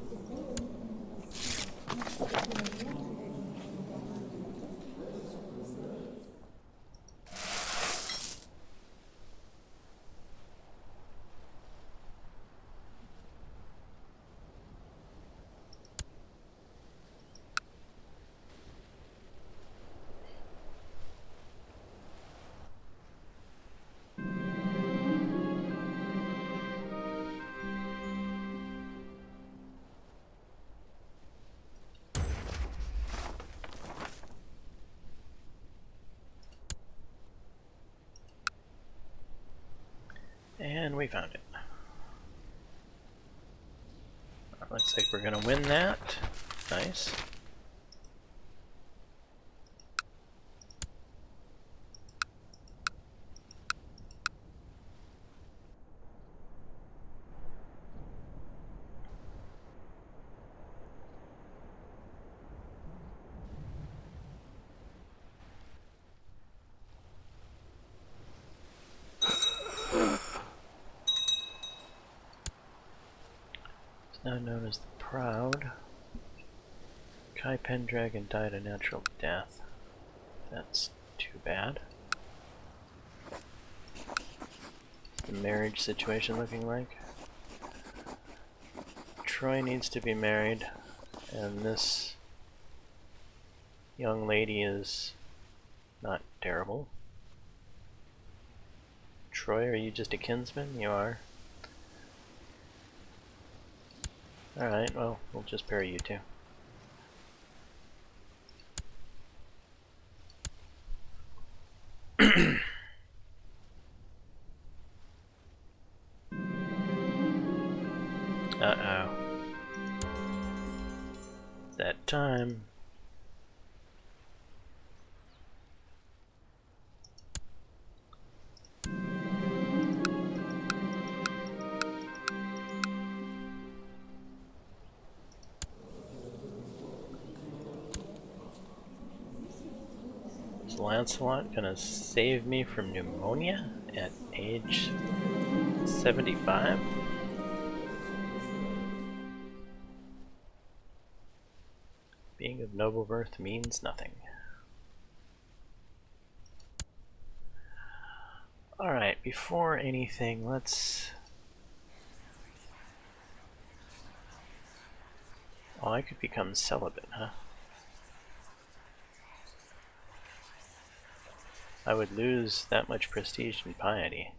And we found it. Looks like we're gonna win that. Nice. Now known as the Proud. Kai Pendragon died a natural death. That's too bad. What's the marriage situation looking like? Troy needs to be married, and this young lady is not terrible. Troy, are you just a kinsman? You are. Alright, well, we'll just pair you two. Uh-oh. It's that time. Is Lancelot gonna save me from pneumonia at age 75? Being of noble birth means nothing. Alright, before anything, let's... Oh, I could become celibate, huh? I would lose that much prestige and piety.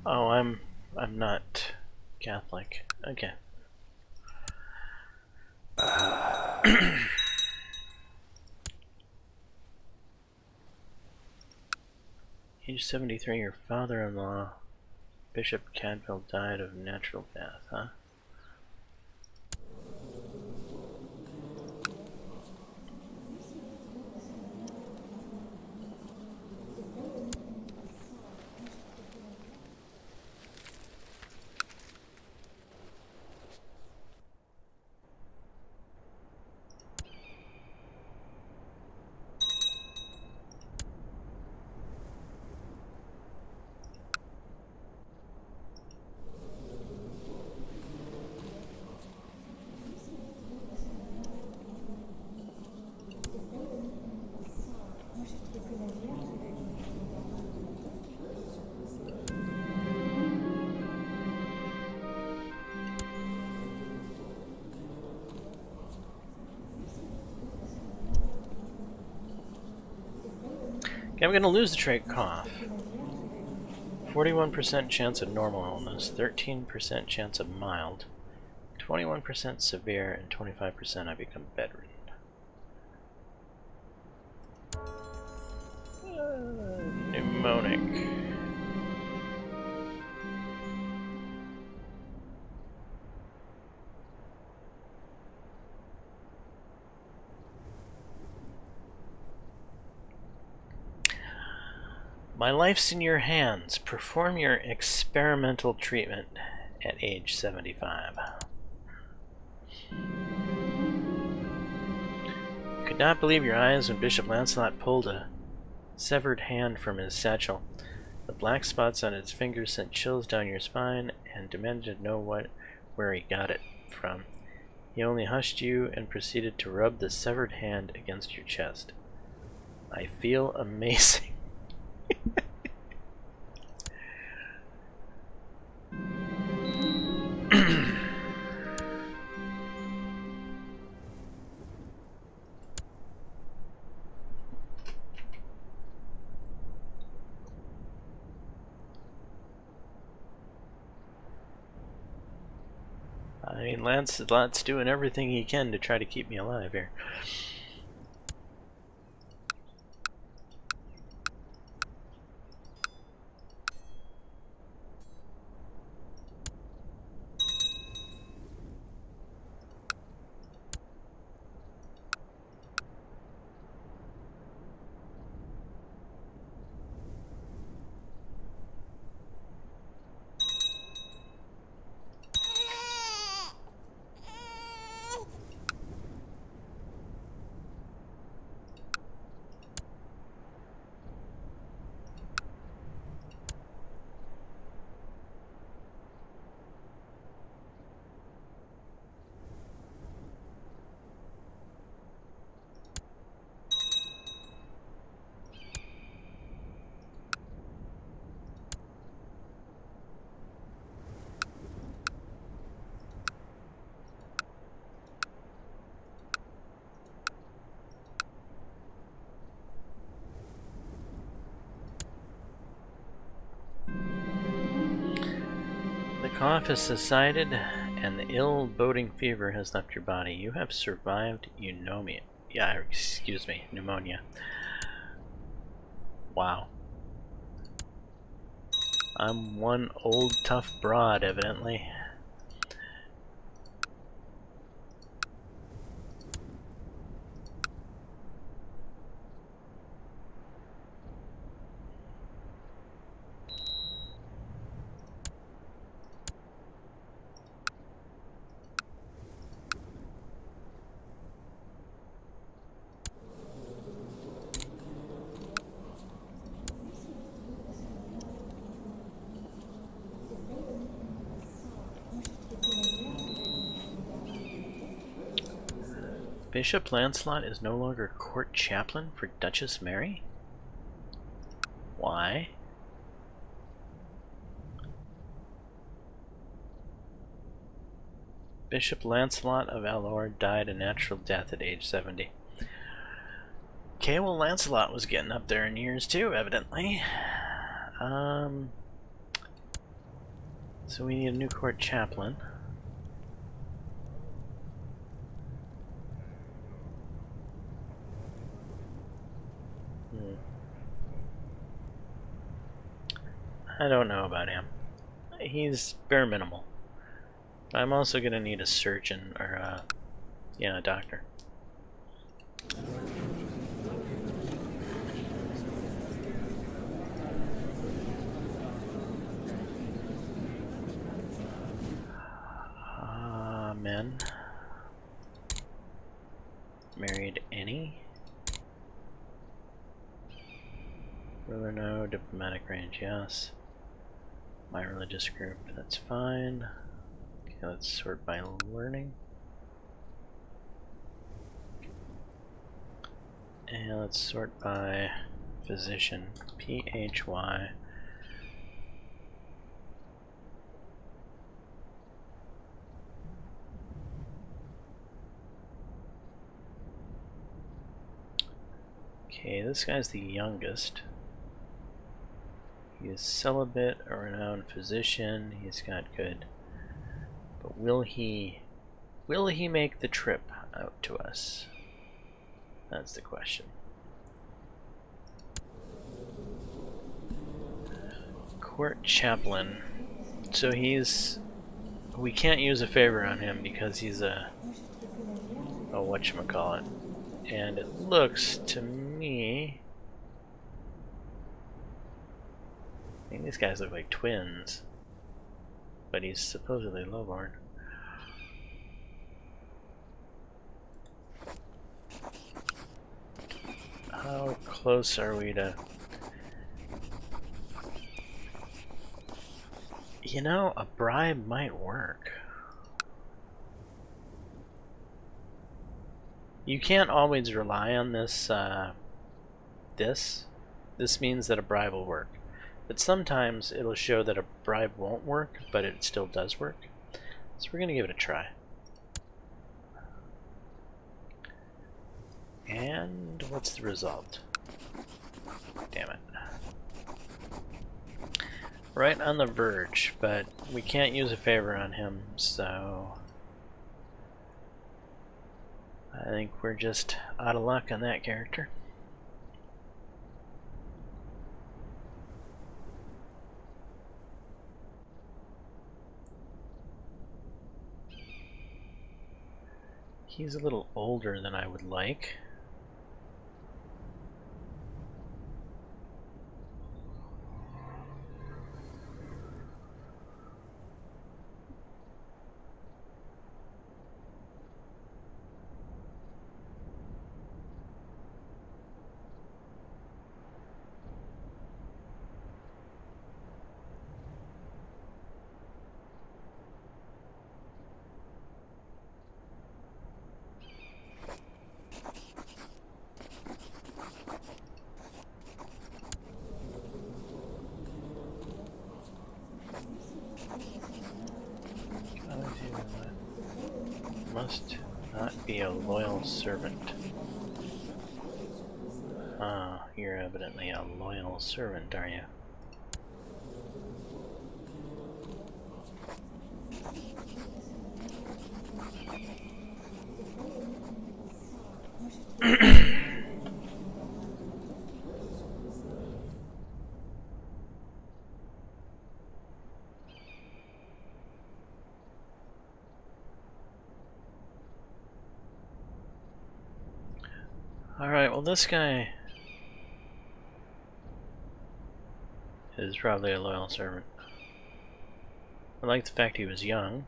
Oh, I'm not Catholic. Okay. Age 73, your father-in-law, Bishop Cadville, died of natural death, huh? Okay, I'm gonna lose the trait cough. 41% chance of normal illness, 13% chance of mild, 21% severe, and 25% I become bedridden. Pneumonic. My life's in your hands. Perform your experimental treatment at age 75. Could not believe your eyes when Bishop Lancelot pulled a severed hand from his satchel. The black spots on his fingers sent chills down your spine and demanded to know where he got it from. He only hushed you and proceeded to rub the severed hand against your chest. I feel amazing. I mean, Lancelot's doing everything he can to try to keep me alive here. The cough has subsided, and the ill-boding fever has left your body. You have survived pneumonia. Pneumonia. Wow. I'm one old tough broad, evidently. Bishop Lancelot is no longer court chaplain for Duchess Mary? Why? Bishop Lancelot of Alor died a natural death at age 70. Okay, well, Lancelot was getting up there in years too, evidently. So we need a new court chaplain. I don't know about him. He's bare minimal. I'm also gonna need a surgeon or a doctor. Men. Married any? Ruler no, diplomatic range yes. My religious group, that's fine. Okay, let's sort by learning. And let's sort by physician. PHY. Okay, this guy's the youngest. He is celibate, a renowned physician. He's got good. But will he make the trip out to us? That's the question. Court chaplain. So we can't use a favor on him because he's a whatchamacallit. And it looks to me, I think these guys look like twins, but he's supposedly lowborn. How close are we to... You know, a bribe might work. You can't always rely on this, This means that a bribe will work. But sometimes it'll show that a bribe won't work, but it still does work. So we're gonna give it a try. And what's the result? Damn it. Right on the verge, but we can't use a favor on him, so I think we're just out of luck on that character. He's a little older than I would like. Must not be a loyal servant. Ah, you're evidently a loyal servant, are you? Alright, well this guy is probably a loyal servant. I like the fact he was young.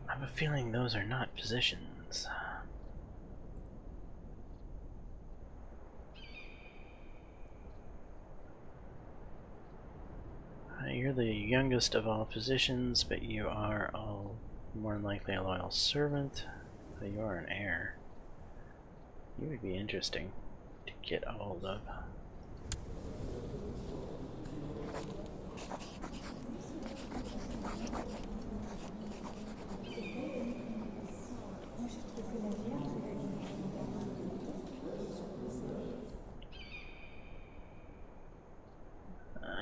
I have a feeling those are not physicians. You're the youngest of all physicians, but you are all more than likely a loyal servant. So you are an heir. You would be interesting to get a hold of.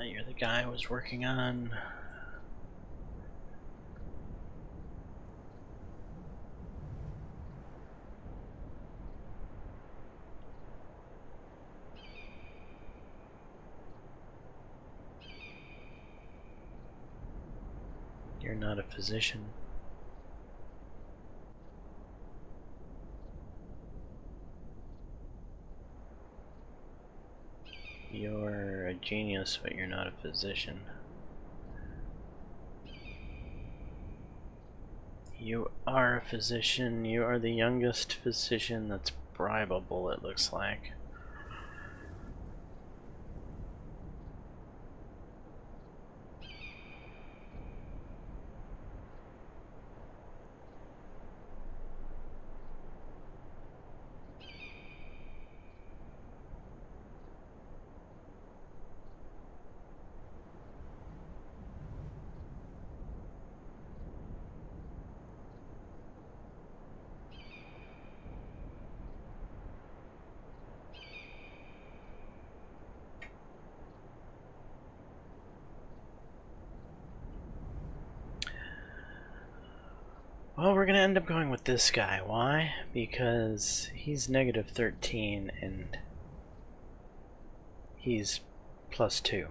You're the guy I was working on. You're not a physician. You're a genius, but you're not a physician. You are a physician. You are the youngest physician that's bribable, it looks like. Well, we're gonna end up going with this guy. Why? Because he's negative 13 and he's +2.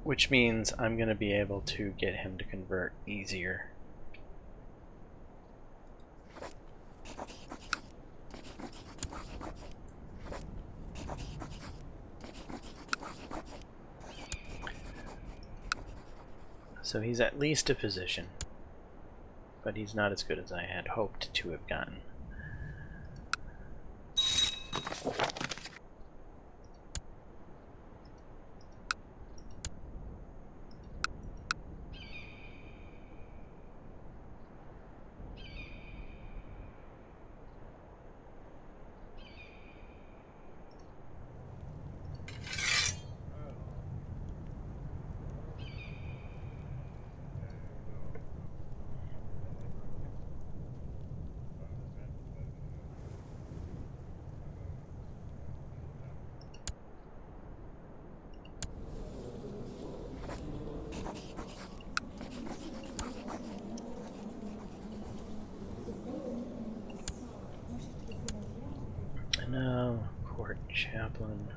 Which means I'm gonna be able to get him to convert easier. So he's at least a physician, but he's not as good as I had hoped to have gotten. Now, court chaplain.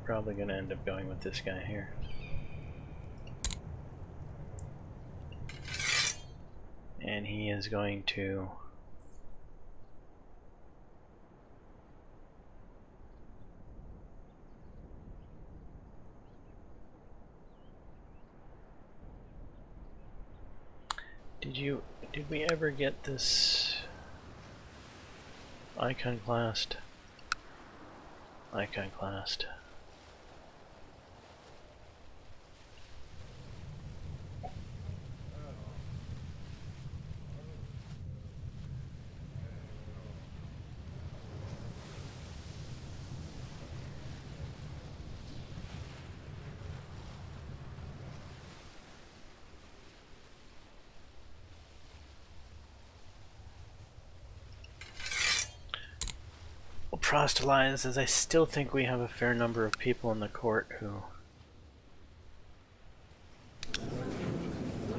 Probably gonna end up going with this guy here. And he is going to did we ever get this iconoclast? Iconoclast. Proselytize, as I still think we have a fair number of people in the court who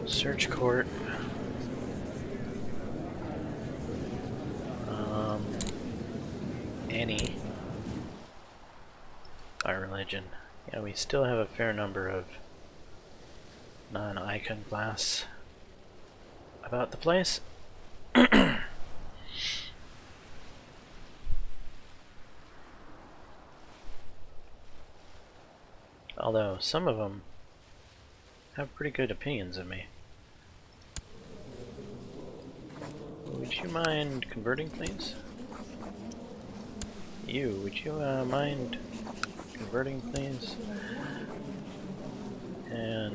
search court. Any by religion. Yeah, we still have a fair number of non-iconoclasts about the place. Although some of them have pretty good opinions of me. Would you mind converting, please? You, would you mind converting, please? And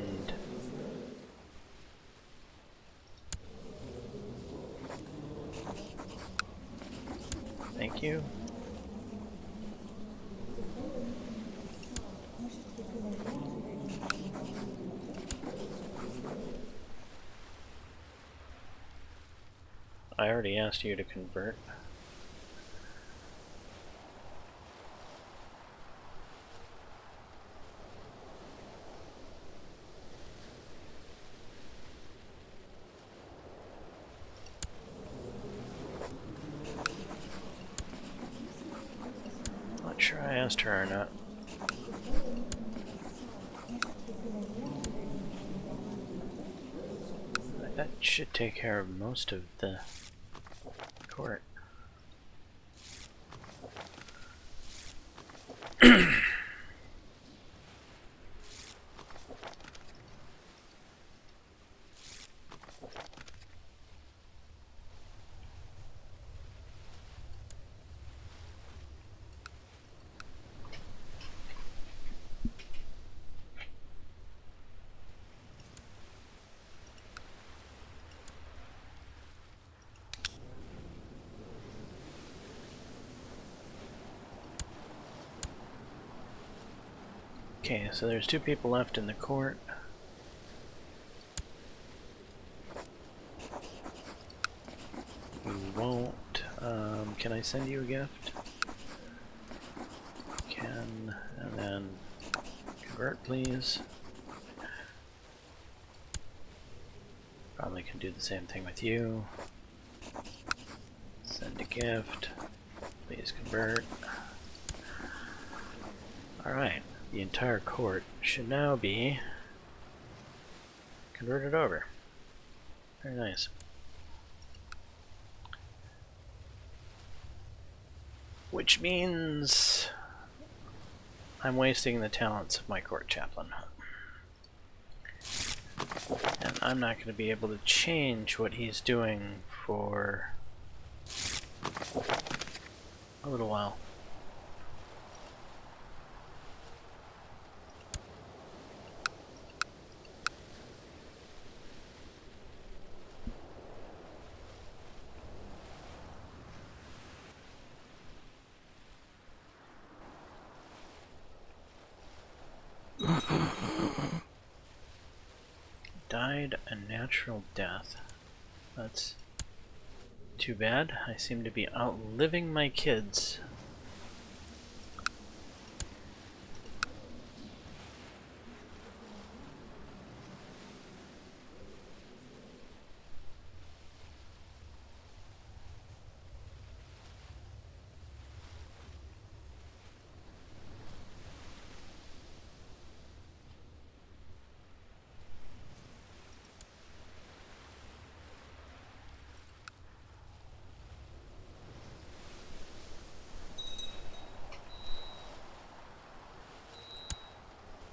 you. I already asked you to convert. Not sure I asked her or not. That should take care of most of the court. Okay, so there's 2 people left in the court. We won't. Can I send you a gift? Can, and then convert, please. Probably can do the same thing with you. Send a gift. Please convert. Alright, the entire court should now be converted over. Very nice. Which means I'm wasting the talents of my court chaplain. And I'm not going to be able to change what he's doing for a little while. Died a natural death. That's too bad. I seem to be outliving my kids.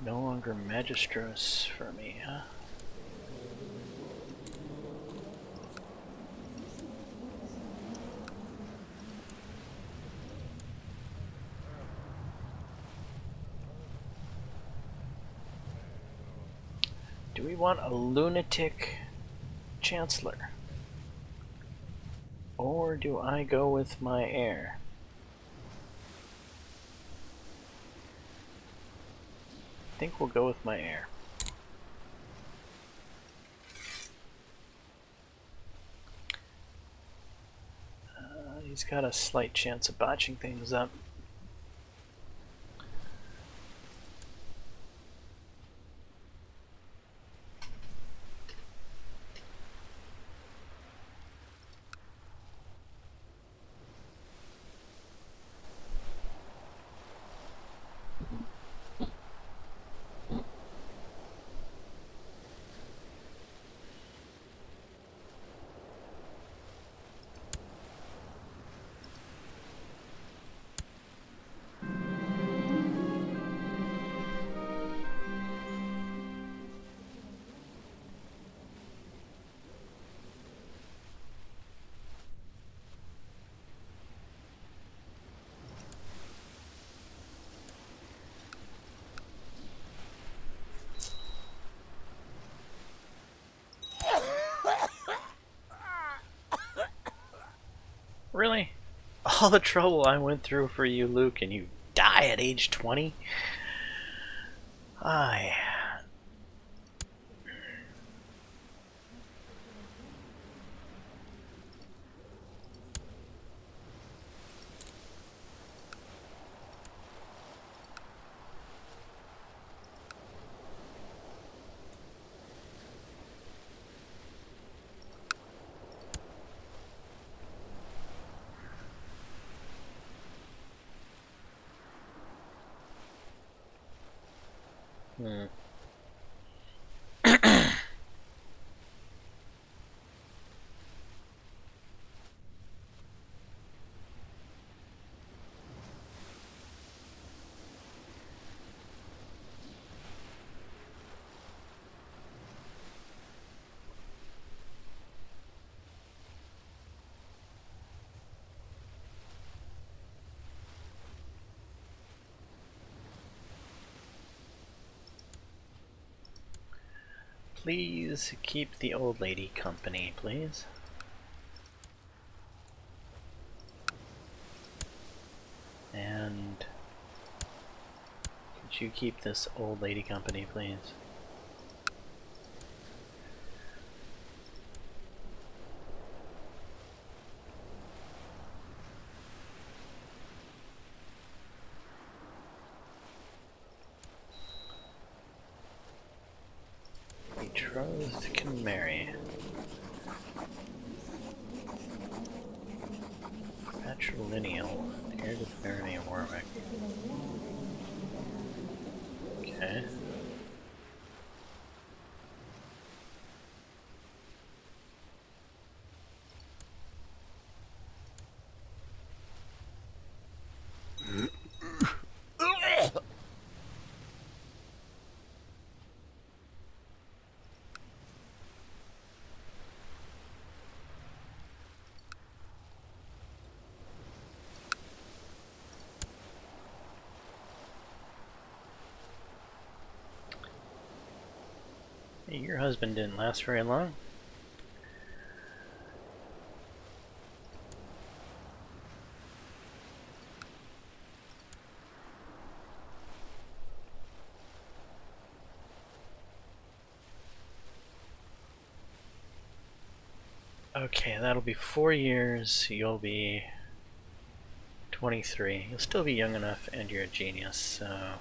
No longer magistros for me, huh? Do we want a lunatic chancellor? Or do I go with my heir? I think we'll go with my heir. He's got a slight chance of botching things up. all the trouble I went through for you, Luke, and you die at age 20? I... Please keep the old lady company, please. And could you keep this old lady company, please? Betrothed can marry. Patrilineal, heir to the barony of Warwick. Okay. Hey, your husband didn't last very long. Okay, that'll be 4 years. You'll be 23. You'll still be young enough, and you're a genius, so...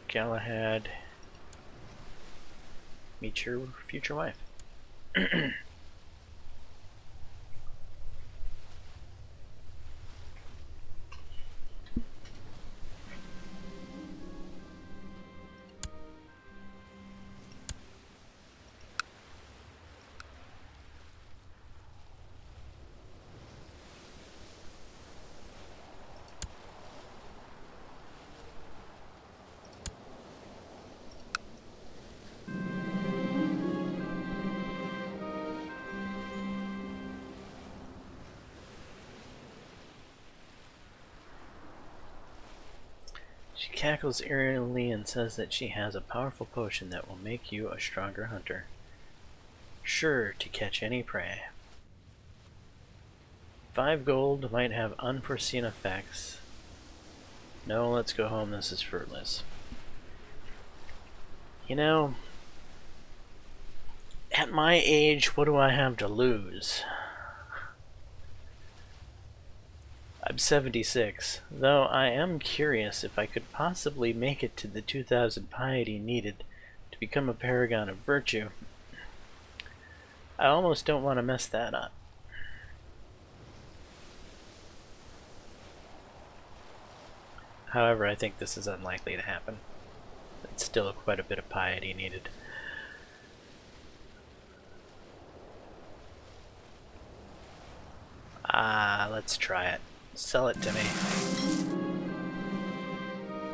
Galahad, meet your future wife. She cackles eerily and says that she has a powerful potion that will make you a stronger hunter, sure to catch any prey. 5 gold might have unforeseen effects. No, let's go home, this is fruitless. You know, at my age, what do I have to lose? I'm 76, though I am curious if I could possibly make it to the 2,000 piety needed to become a paragon of virtue. I almost don't want to mess that up. However, I think this is unlikely to happen. It's still quite a bit of piety needed. Let's try it. Sell it to me.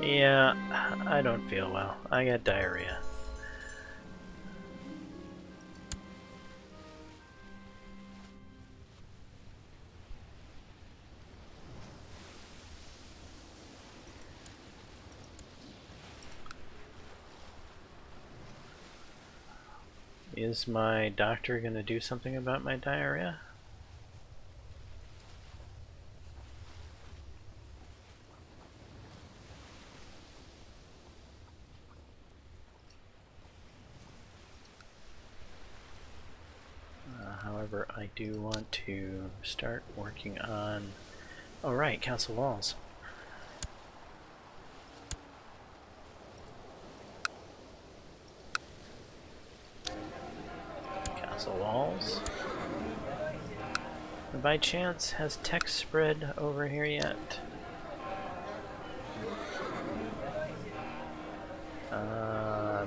Yeah, I don't feel well. I got diarrhea. Is my doctor gonna do something about my diarrhea? However, I do want to start working on... Oh right, castle walls. Castle walls. By chance, has text spread over here yet?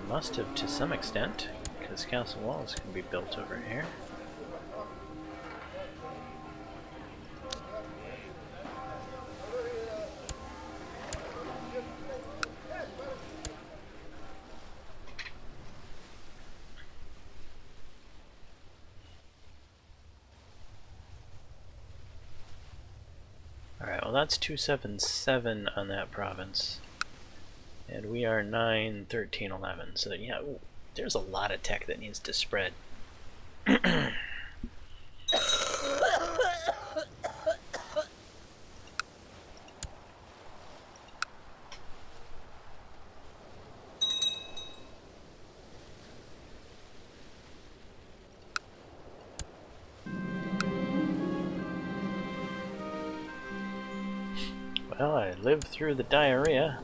Must have to some extent, because castle walls can be built over here. Alright, well that's 277 on that province. And we are 9, 13, 11. So yeah, ooh, there's a lot of tech that needs to spread. Well, I lived through the diarrhea.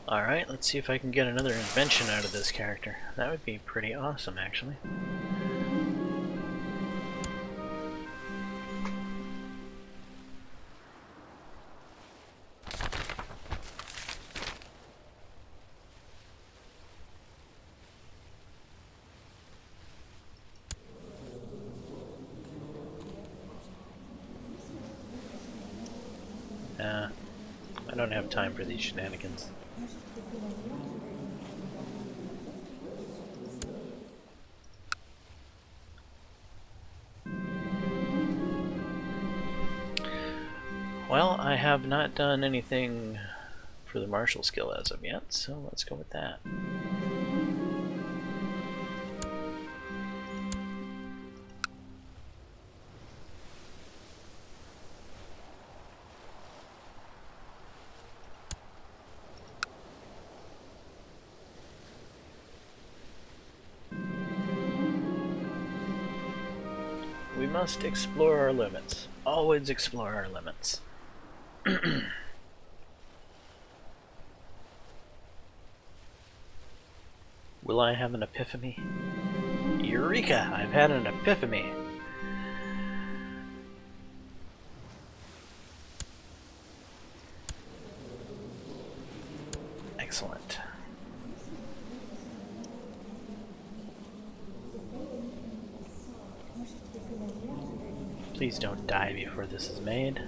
Alright, let's see if I can get another invention out of this character. That would be pretty awesome, actually. I don't have time for these shenanigans. Well, I have not done anything for the martial skill as of yet, so let's go with that. We must explore our limits. Always explore our limits. Will I have an epiphany? Eureka! I've had an epiphany. Excellent. Please don't die before this is made.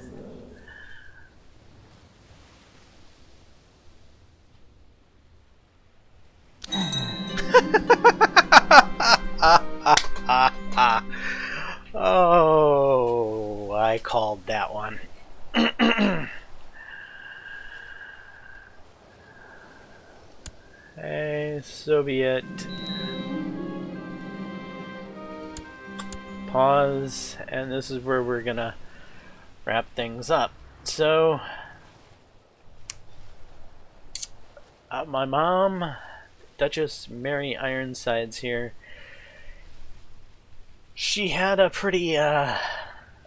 Oh, I called that one. Hey, so be it. Pause, and this is where we're gonna wrap things up. So, my mom, Duchess Mary Ironsides here, she had a pretty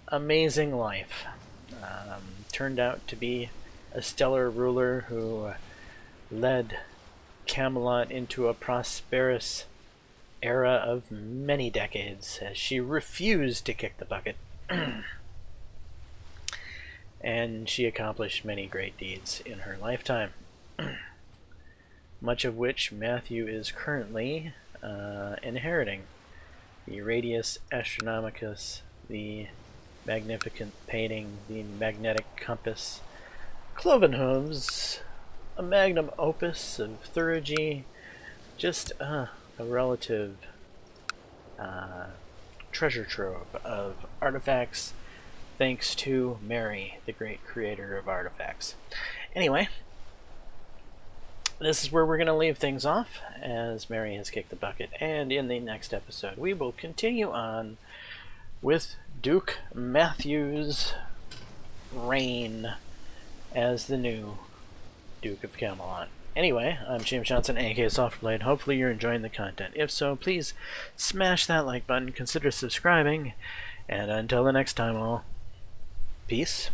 amazing life. Turned out to be a stellar ruler who led Camelot into a prosperous era of many decades, as she refused to kick the bucket. And she accomplished many great deeds in her lifetime, much of which Matthew is currently inheriting, the Radius Astronomicus, the Magnificent Painting, the Magnetic Compass, Cloven Hooves, a magnum opus of Thurugy, just a relative treasure trove of artifacts, thanks to Mary, the great creator of artifacts. Anyway, this is where we're going to leave things off, as Mary has kicked the bucket, and in the next episode we will continue on with Duke Matthew's reign as the new Duke of Camelot. Anyway, I'm James Johnson, aka Softblade. Hopefully you're enjoying the content. If so, please smash that like button, consider subscribing, and until the next time, all, peace.